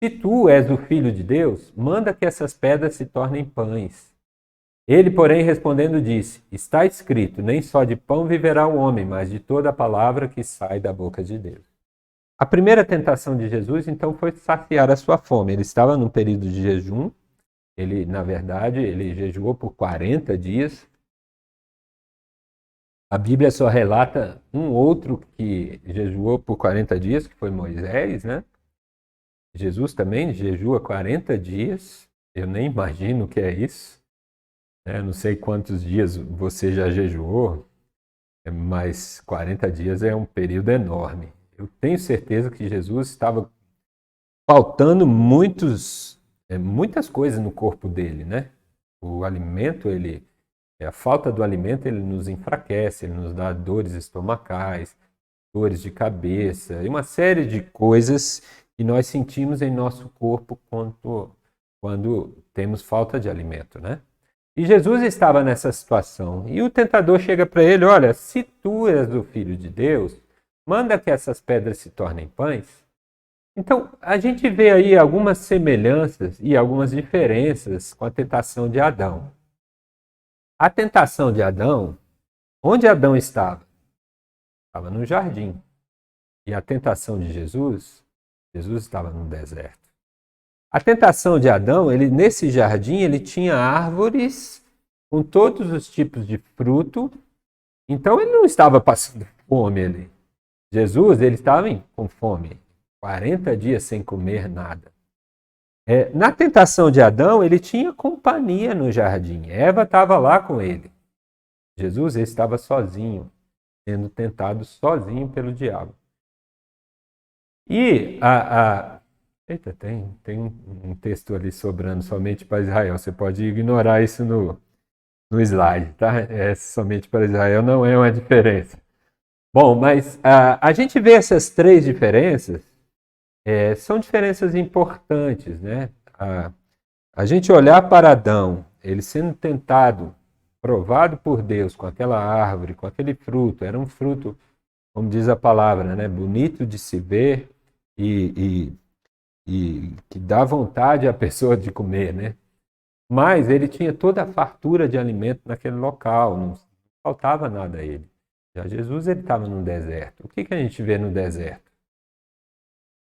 se tu és o Filho de Deus, manda que essas pedras se tornem pães. Ele, porém, respondendo, disse: está escrito, nem só de pão viverá o homem, mas de toda a palavra que sai da boca de Deus. A primeira tentação de Jesus, então, foi saciar a sua fome. Ele estava num período de jejum. Ele, na verdade, ele jejuou por 40 dias. A Bíblia só relata um outro que jejuou por 40 dias, que foi Moisés, né? Jesus também jejua 40 dias. Eu nem imagino o que é isso. Eu não sei quantos dias você já jejuou, mas 40 dias é um período enorme. Eu tenho certeza que Jesus estava faltando muitas coisas no corpo dele, né? O alimento, a falta do alimento, ele nos enfraquece, ele nos dá dores estomacais, dores de cabeça e uma série de coisas que nós sentimos em nosso corpo quando temos falta de alimento, né? E Jesus estava nessa situação. E o tentador chega para ele: olha, se tu és o Filho de Deus, manda que essas pedras se tornem pães. Então, a gente vê aí algumas semelhanças e algumas diferenças com a tentação de Adão. A tentação de Adão, onde Adão estava? Estava no jardim. E a tentação de Jesus estava no deserto. A tentação de Adão, nesse jardim, ele tinha árvores com todos os tipos de fruto. Então, ele não estava passando fome ali. Jesus, ele estava com fome, 40 dias sem comer nada. Na tentação de Adão, ele tinha companhia no jardim. Eva estava lá com ele. Jesus, ele estava sozinho, sendo tentado sozinho pelo diabo. E eita, tem um texto ali sobrando somente para Israel. Você pode ignorar isso no slide, tá? Somente para Israel não é uma diferença. Bom, mas a gente vê essas três diferenças, são diferenças importantes, né? A gente olhar para Adão, ele sendo tentado, provado por Deus com aquela árvore, com aquele fruto, era um fruto como diz a palavra, né? Bonito de se ver e que dá vontade à pessoa de comer, né? Mas ele tinha toda a fartura de alimento naquele local, não faltava nada a ele. Já Jesus ele estava no deserto. O que que a gente vê no deserto?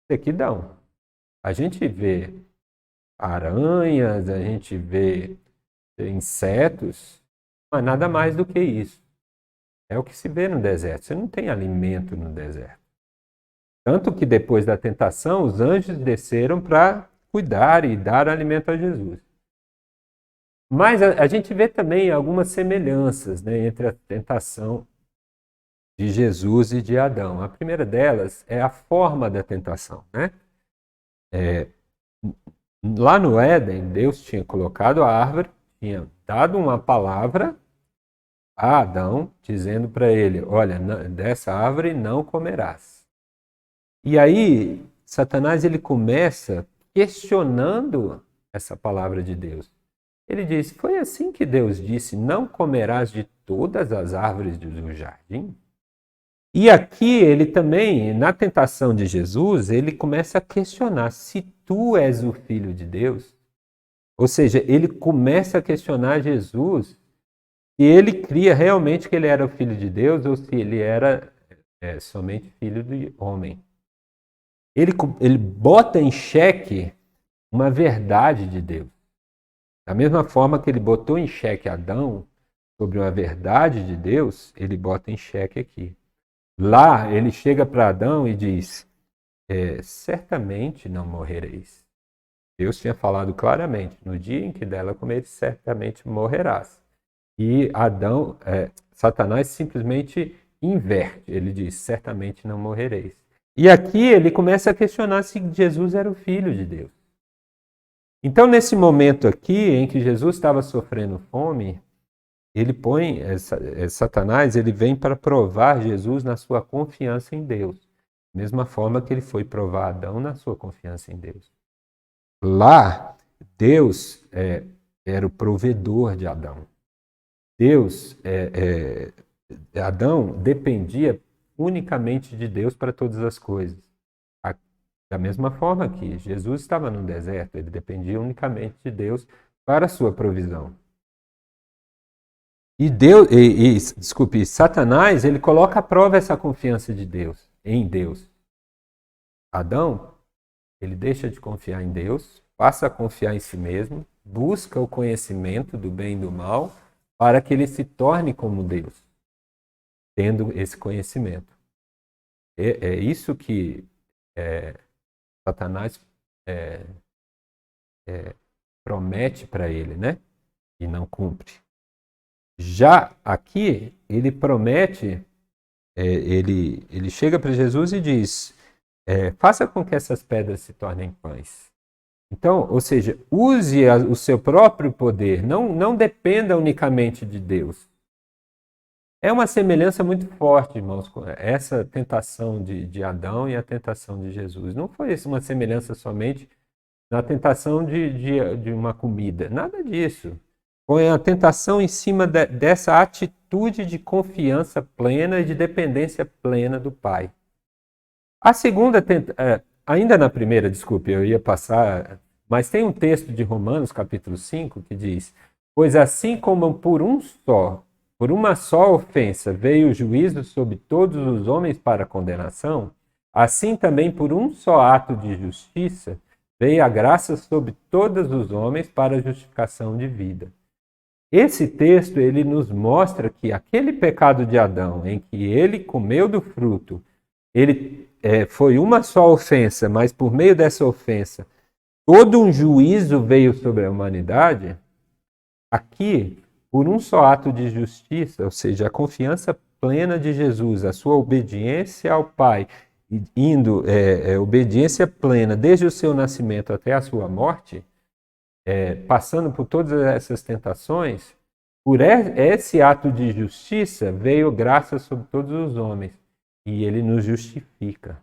Sequidão. A gente vê aranhas, a gente vê insetos, mas nada mais do que isso. É o que se vê no deserto. Você não tem alimento no deserto. Tanto que depois da tentação, os anjos desceram para cuidar e dar alimento a Jesus. Mas a gente vê também algumas semelhanças, né, entre a tentação de Jesus e de Adão. A primeira delas é a forma da tentação, né? Lá no Éden, Deus tinha colocado a árvore, tinha dado uma palavra a Adão, dizendo para ele: olha, dessa árvore não comerás. E aí, Satanás ele começa questionando essa palavra de Deus. Ele diz: foi assim que Deus disse, não comerás de todas as árvores do jardim? E aqui ele também, na tentação de Jesus, ele começa a questionar se tu és o Filho de Deus. Ou seja, ele começa a questionar Jesus se ele cria realmente que ele era o Filho de Deus ou se ele era somente filho de homem. Ele bota em xeque uma verdade de Deus. Da mesma forma que ele botou em xeque Adão sobre uma verdade de Deus, ele bota em xeque aqui. Lá, ele chega para Adão e diz: certamente não morrereis. Deus tinha falado claramente: no dia em que dela comeres, certamente morrerás. E Satanás simplesmente inverte. Ele diz: certamente não morrereis. E aqui ele começa a questionar se Jesus era o Filho de Deus. Então, nesse momento aqui, em que Jesus estava sofrendo fome, ele põe, Satanás, ele vem para provar Jesus na sua confiança em Deus. Da mesma forma que ele foi provar Adão na sua confiança em Deus. Lá, Deus era o provedor de Adão. Adão dependia unicamente de Deus para todas as coisas. Da mesma forma que Jesus estava no deserto, ele dependia unicamente de Deus para a sua provisão. E Satanás, ele coloca à prova essa confiança de Deus, em Deus. Adão, ele deixa de confiar em Deus, passa a confiar em si mesmo, busca o conhecimento do bem e do mal, para que ele se torne como Deus, tendo esse conhecimento. É isso que Satanás promete para ele, né? E não cumpre. Já aqui, ele promete, ele chega para Jesus e diz: faça com que essas pedras se tornem pães. Então, ou seja, use o seu próprio poder, não dependa unicamente de Deus. É uma semelhança muito forte, irmãos, com essa tentação de Adão e a tentação de Jesus. Não foi uma semelhança somente na tentação de uma comida, nada disso. Foi a tentação em cima dessa atitude de confiança plena e de dependência plena do Pai. A segunda, ainda na primeira, desculpe, eu ia passar, mas tem um texto de Romanos, capítulo 5, que diz: pois assim como por uma só ofensa veio o juízo sobre todos os homens para condenação, assim também por um só ato de justiça veio a graça sobre todos os homens para a justificação de vida. Esse texto ele nos mostra que aquele pecado de Adão, em que ele comeu do fruto, foi uma só ofensa, mas por meio dessa ofensa, todo um juízo veio sobre a humanidade. Aqui, por um só ato de justiça, ou seja, a confiança plena de Jesus, a sua obediência ao Pai, obediência plena desde o seu nascimento até a sua morte, passando por todas essas tentações, por esse ato de justiça veio graça sobre todos os homens e ele nos justifica.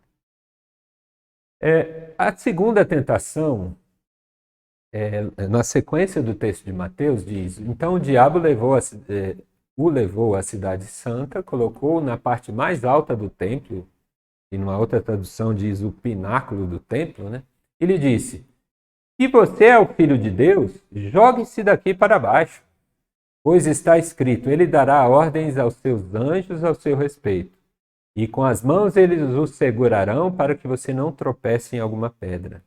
A segunda tentação, na sequência do texto de Mateus, diz: então o diabo levou o levou à cidade santa, colocou na parte mais alta do templo, e numa outra tradução diz o pináculo do templo, né? E lhe disse: se você é o Filho de Deus, jogue-se daqui para baixo, pois está escrito: ele dará ordens aos seus anjos ao seu respeito, e com as mãos eles o segurarão para que você não tropece em alguma pedra.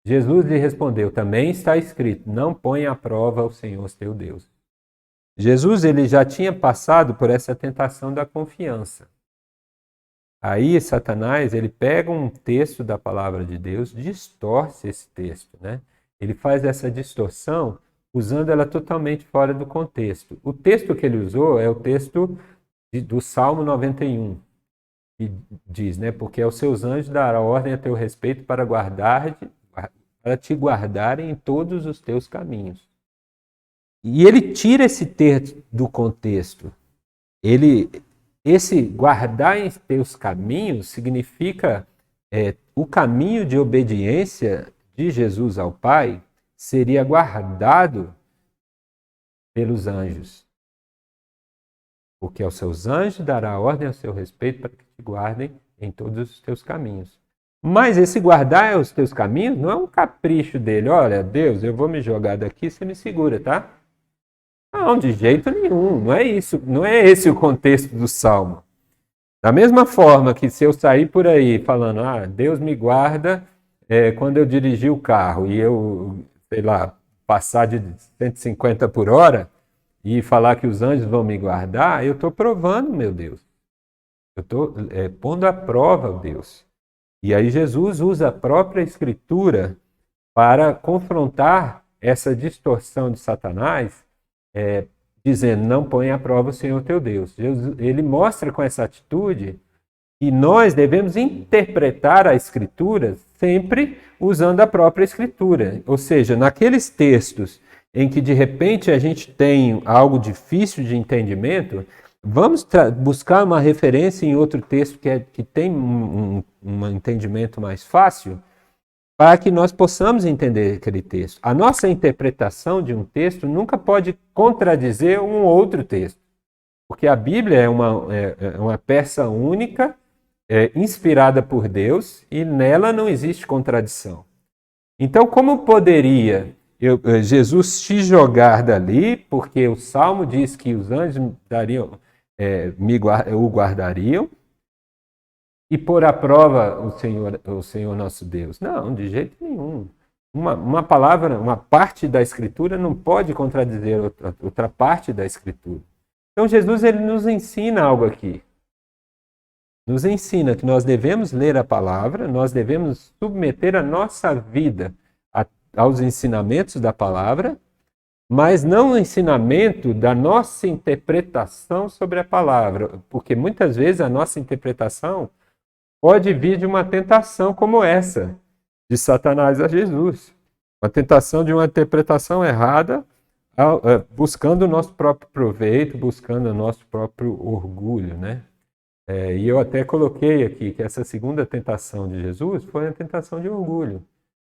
Jesus lhe respondeu: também está escrito: não ponha à prova o Senhor teu Deus. Jesus ele já tinha passado por essa tentação da confiança. Aí Satanás ele pega um texto da palavra de Deus, distorce esse texto, né? Ele faz essa distorção usando ela totalmente fora do contexto. O texto que ele usou é o texto do Salmo 91, que diz, né? Porque aos seus anjos dará ordem a teu respeito para te guardarem em todos os teus caminhos. E ele tira esse texto do contexto. Esse guardar em teus caminhos significa o caminho de obediência de Jesus ao Pai seria guardado pelos anjos. Porque aos seus anjos dará ordem a seu respeito para que te guardem em todos os teus caminhos. Mas esse guardar os teus caminhos não é um capricho dele. Olha, Deus, eu vou me jogar daqui, você me segura, tá? Não, de jeito nenhum. Não é isso. Não é esse o contexto do Salmo. Da mesma forma que se eu sair por aí falando, Deus me guarda quando eu dirigir o carro e eu, sei lá, passar de 150 por hora e falar que os anjos vão me guardar, eu estou provando, meu Deus. Eu estou pondo à prova o Deus. E aí Jesus usa a própria Escritura para confrontar essa distorção de Satanás, dizendo, não põe à prova o Senhor teu Deus. Ele mostra com essa atitude que nós devemos interpretar a Escritura sempre usando a própria Escritura. Ou seja, naqueles textos em que de repente a gente tem algo difícil de entendimento, vamos buscar uma referência em outro texto que tem um entendimento mais fácil, para que nós possamos entender aquele texto. A nossa interpretação de um texto nunca pode contradizer um outro texto, porque a Bíblia é uma peça única, inspirada por Deus, e nela não existe contradição. Então, como poderia Jesus se jogar dali, porque o Salmo diz que os anjos o guardariam, e pôr à prova o Senhor nosso Deus? Não, de jeito nenhum. Uma palavra, uma parte da Escritura não pode contradizer outra parte da Escritura. Então Jesus ele nos ensina algo aqui. Nos ensina que nós devemos ler a palavra, nós devemos submeter a nossa vida aos ensinamentos da palavra, mas não o ensinamento da nossa interpretação sobre a palavra, porque muitas vezes a nossa interpretação pode vir de uma tentação como essa, de Satanás a Jesus. Uma tentação de uma interpretação errada, buscando o nosso próprio proveito, buscando o nosso próprio orgulho, né? E eu até coloquei aqui que essa segunda tentação de Jesus foi a tentação de orgulho.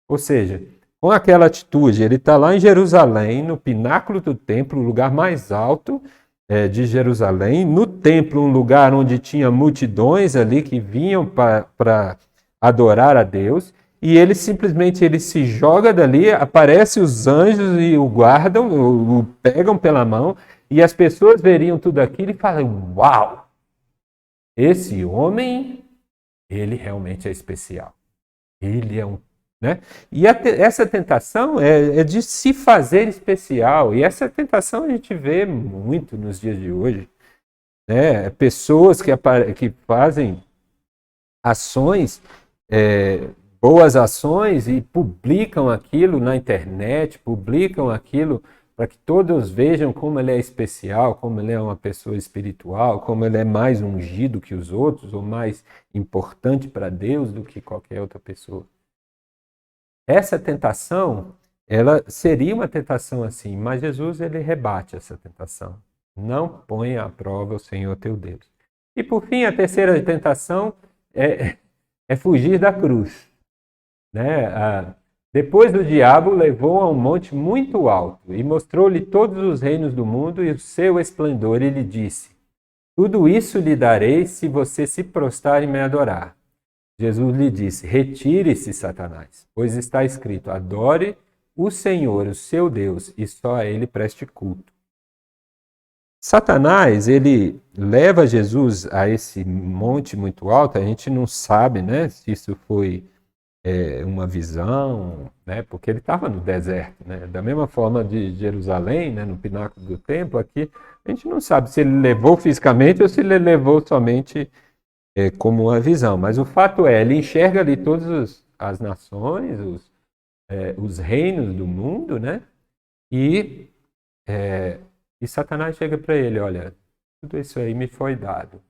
Ou seja, com aquela atitude, ele está lá em Jerusalém, no pináculo do templo, o lugar mais alto de Jerusalém, no templo, um lugar onde tinha multidões ali que vinham para adorar a Deus, e ele simplesmente se joga dali, aparecem os anjos e o guardam, o pegam pela mão, e as pessoas veriam tudo aquilo e falam, uau, esse homem, ele realmente é especial. Ele é um... Né? E essa tentação é de se fazer especial, e essa tentação a gente vê muito nos dias de hoje, né? Pessoas que fazem ações, boas ações, e publicam aquilo na internet, publicam aquilo para que todos vejam como ele é especial, como ele é uma pessoa espiritual, como ele é mais ungido que os outros, ou mais importante para Deus do que qualquer outra pessoa. Essa tentação, ela seria uma tentação assim, mas Jesus ele rebate essa tentação. Não ponha à prova o Senhor teu Deus. E por fim, a terceira tentação é fugir da cruz. Né? Depois o diabo levou a um monte muito alto e mostrou-lhe todos os reinos do mundo e o seu esplendor, e lhe disse: tudo isso lhe darei se você se prostrar e me adorar. Jesus lhe disse: retire-se, Satanás, pois está escrito: adore o Senhor, o seu Deus, e só a ele preste culto. Satanás, ele leva Jesus a esse monte muito alto. A gente não sabe, né, se isso foi uma visão, né, porque ele estava no deserto, né, da mesma forma de Jerusalém, né, no pináculo do templo. Aqui a gente não sabe se ele levou fisicamente ou se ele levou somente como uma visão, mas o fato é, ele enxerga ali todas as nações, os reinos do mundo, né, e Satanás chega para ele: olha, tudo isso aí me foi dado,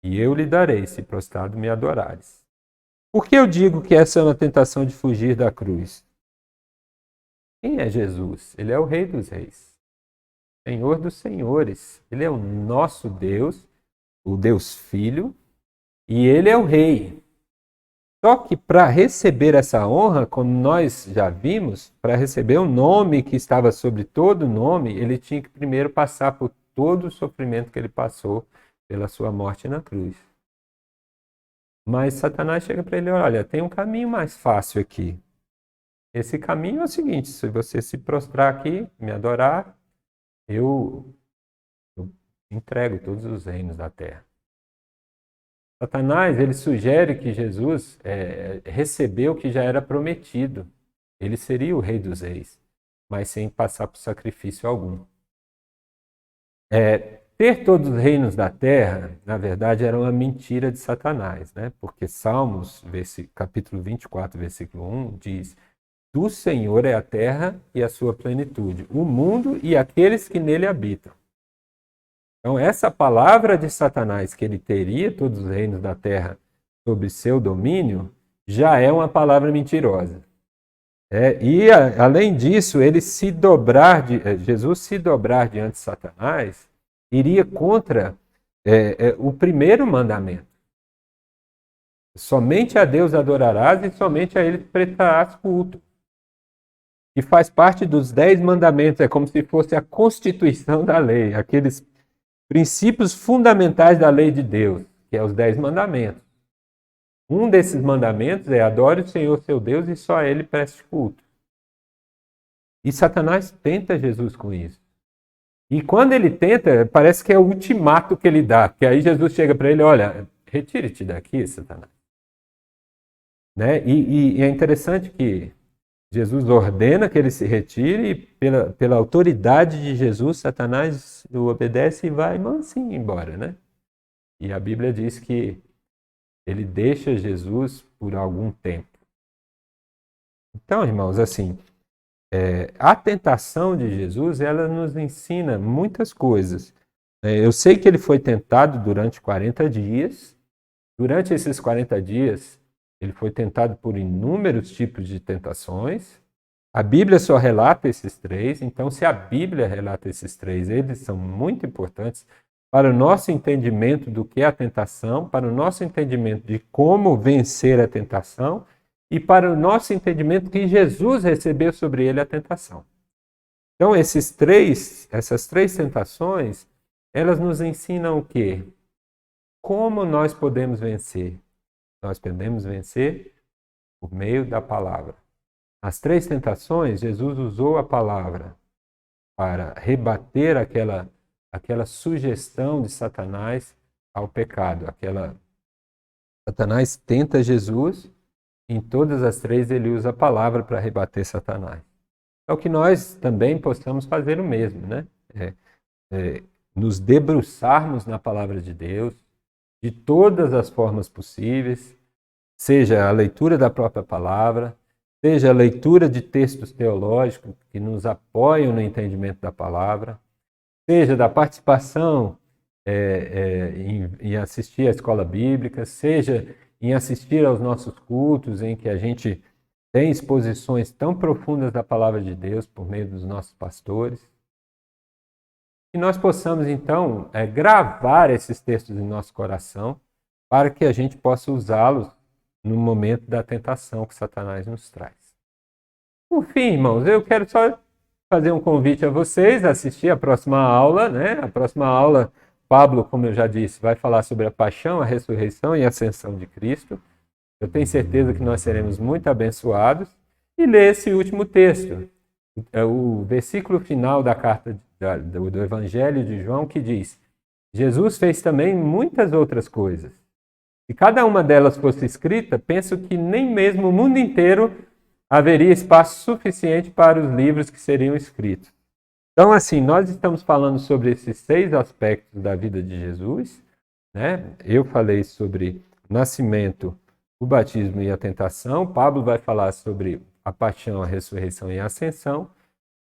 e eu lhe darei, se prostrado me adorares. Por que eu digo que essa é uma tentação de fugir da cruz? Quem é Jesus? Ele é o Rei dos Reis, Senhor dos Senhores. Ele é o nosso Deus, o Deus Filho, e Ele é o Rei. Só que para receber essa honra, como nós já vimos, para receber o nome que estava sobre todo nome, ele tinha que primeiro passar por todo o sofrimento que ele passou pela sua morte na cruz. Mas Satanás chega para ele: olha, tem um caminho mais fácil aqui. Esse caminho é o seguinte: se você se prostrar aqui, me adorar, eu entrego todos os reinos da terra. Satanás, ele sugere que Jesus recebeu o que já era prometido. Ele seria o Rei dos Reis, mas sem passar por sacrifício algum. Ter todos os reinos da terra, na verdade, era uma mentira de Satanás, né? Porque Salmos, capítulo 24, versículo 1, diz: do Senhor é a terra e a sua plenitude, o mundo e aqueles que nele habitam. Então, essa palavra de Satanás, que ele teria todos os reinos da terra sob seu domínio, já é uma palavra mentirosa. Além disso, Jesus se dobrar diante de Satanás, iria contra o primeiro mandamento. Somente a Deus adorarás e somente a Ele prestarás culto. E faz parte dos 10 mandamentos, é como se fosse a constituição da lei, aqueles princípios fundamentais da lei de Deus, que é os 10 mandamentos. Um desses mandamentos é: adore o Senhor seu Deus e só a Ele preste culto. E Satanás tenta Jesus com isso. E quando ele tenta, parece que é o ultimato que ele dá, porque aí Jesus chega para ele: olha, retire-te daqui, Satanás. Né? E é interessante que Jesus ordena que ele se retire, e pela autoridade de Jesus, Satanás o obedece e vai mansinho embora, né? E a Bíblia diz que ele deixa Jesus por algum tempo. Então, irmãos, assim, a tentação de Jesus, ela nos ensina muitas coisas. Eu sei que ele foi tentado durante 40 dias. Durante esses 40 dias, ele foi tentado por inúmeros tipos de tentações. A Bíblia só relata esses 3, então se a Bíblia relata esses 3, eles são muito importantes para o nosso entendimento do que é a tentação, para o nosso entendimento de como vencer a tentação e para o nosso entendimento que Jesus recebeu sobre ele a tentação. Então essas três tentações, elas nos ensinam o quê? Como nós podemos vencer? Nós podemos vencer por meio da palavra. As 3 tentações, Jesus usou a palavra para rebater aquela sugestão de Satanás ao pecado. Satanás tenta Jesus, em todas as 3 ele usa a palavra para rebater Satanás. Então que nós também possamos fazer o mesmo, né? Nos debruçarmos na palavra de Deus, de todas as formas possíveis, seja a leitura da própria palavra, seja a leitura de textos teológicos que nos apoiam no entendimento da palavra, seja da participação em assistir à escola bíblica, seja em assistir aos nossos cultos, em que a gente tem exposições tão profundas da palavra de Deus por meio dos nossos pastores. Que nós possamos, então, gravar esses textos em nosso coração para que a gente possa usá-los no momento da tentação que Satanás nos traz. Por fim, irmãos, eu quero só fazer um convite a vocês a assistir a próxima aula, né? A próxima aula, Pablo, como eu já disse, vai falar sobre a paixão, a ressurreição e a ascensão de Cristo. Eu tenho certeza que nós seremos muito abençoados. E ler esse último texto, o versículo final da carta do Evangelho de João, que diz: Jesus fez também muitas outras coisas. Se cada uma delas fosse escrita, penso que nem mesmo o mundo inteiro haveria espaço suficiente para os livros que seriam escritos. Então, assim, nós estamos falando sobre esses 6 aspectos da vida de Jesus, né? Eu falei sobre o nascimento, o batismo e a tentação. Pablo vai falar sobre a paixão, a ressurreição e a ascensão.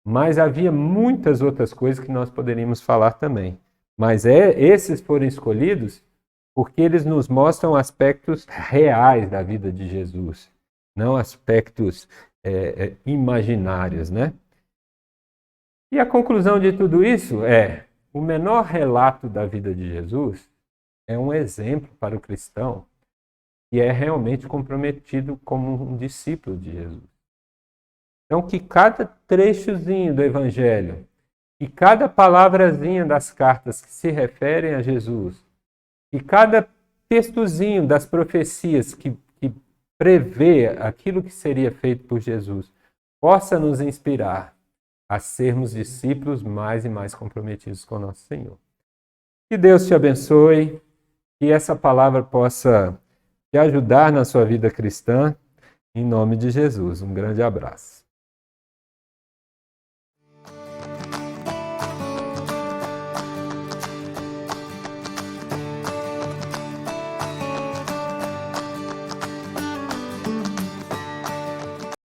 Mas havia muitas outras coisas que nós poderíamos falar também. Mas esses foram escolhidos porque eles nos mostram aspectos reais da vida de Jesus, não aspectos imaginários, né? E a conclusão de tudo isso é: o menor relato da vida de Jesus é um exemplo para o cristão que é realmente comprometido como um discípulo de Jesus. Então, que cada trechozinho do Evangelho, que cada palavrazinha das cartas que se referem a Jesus, e cada textozinho das profecias que prevê aquilo que seria feito por Jesus, possa nos inspirar a sermos discípulos mais e mais comprometidos com o nosso Senhor. Que Deus te abençoe, que essa palavra possa te ajudar na sua vida cristã, em nome de Jesus. Um grande abraço.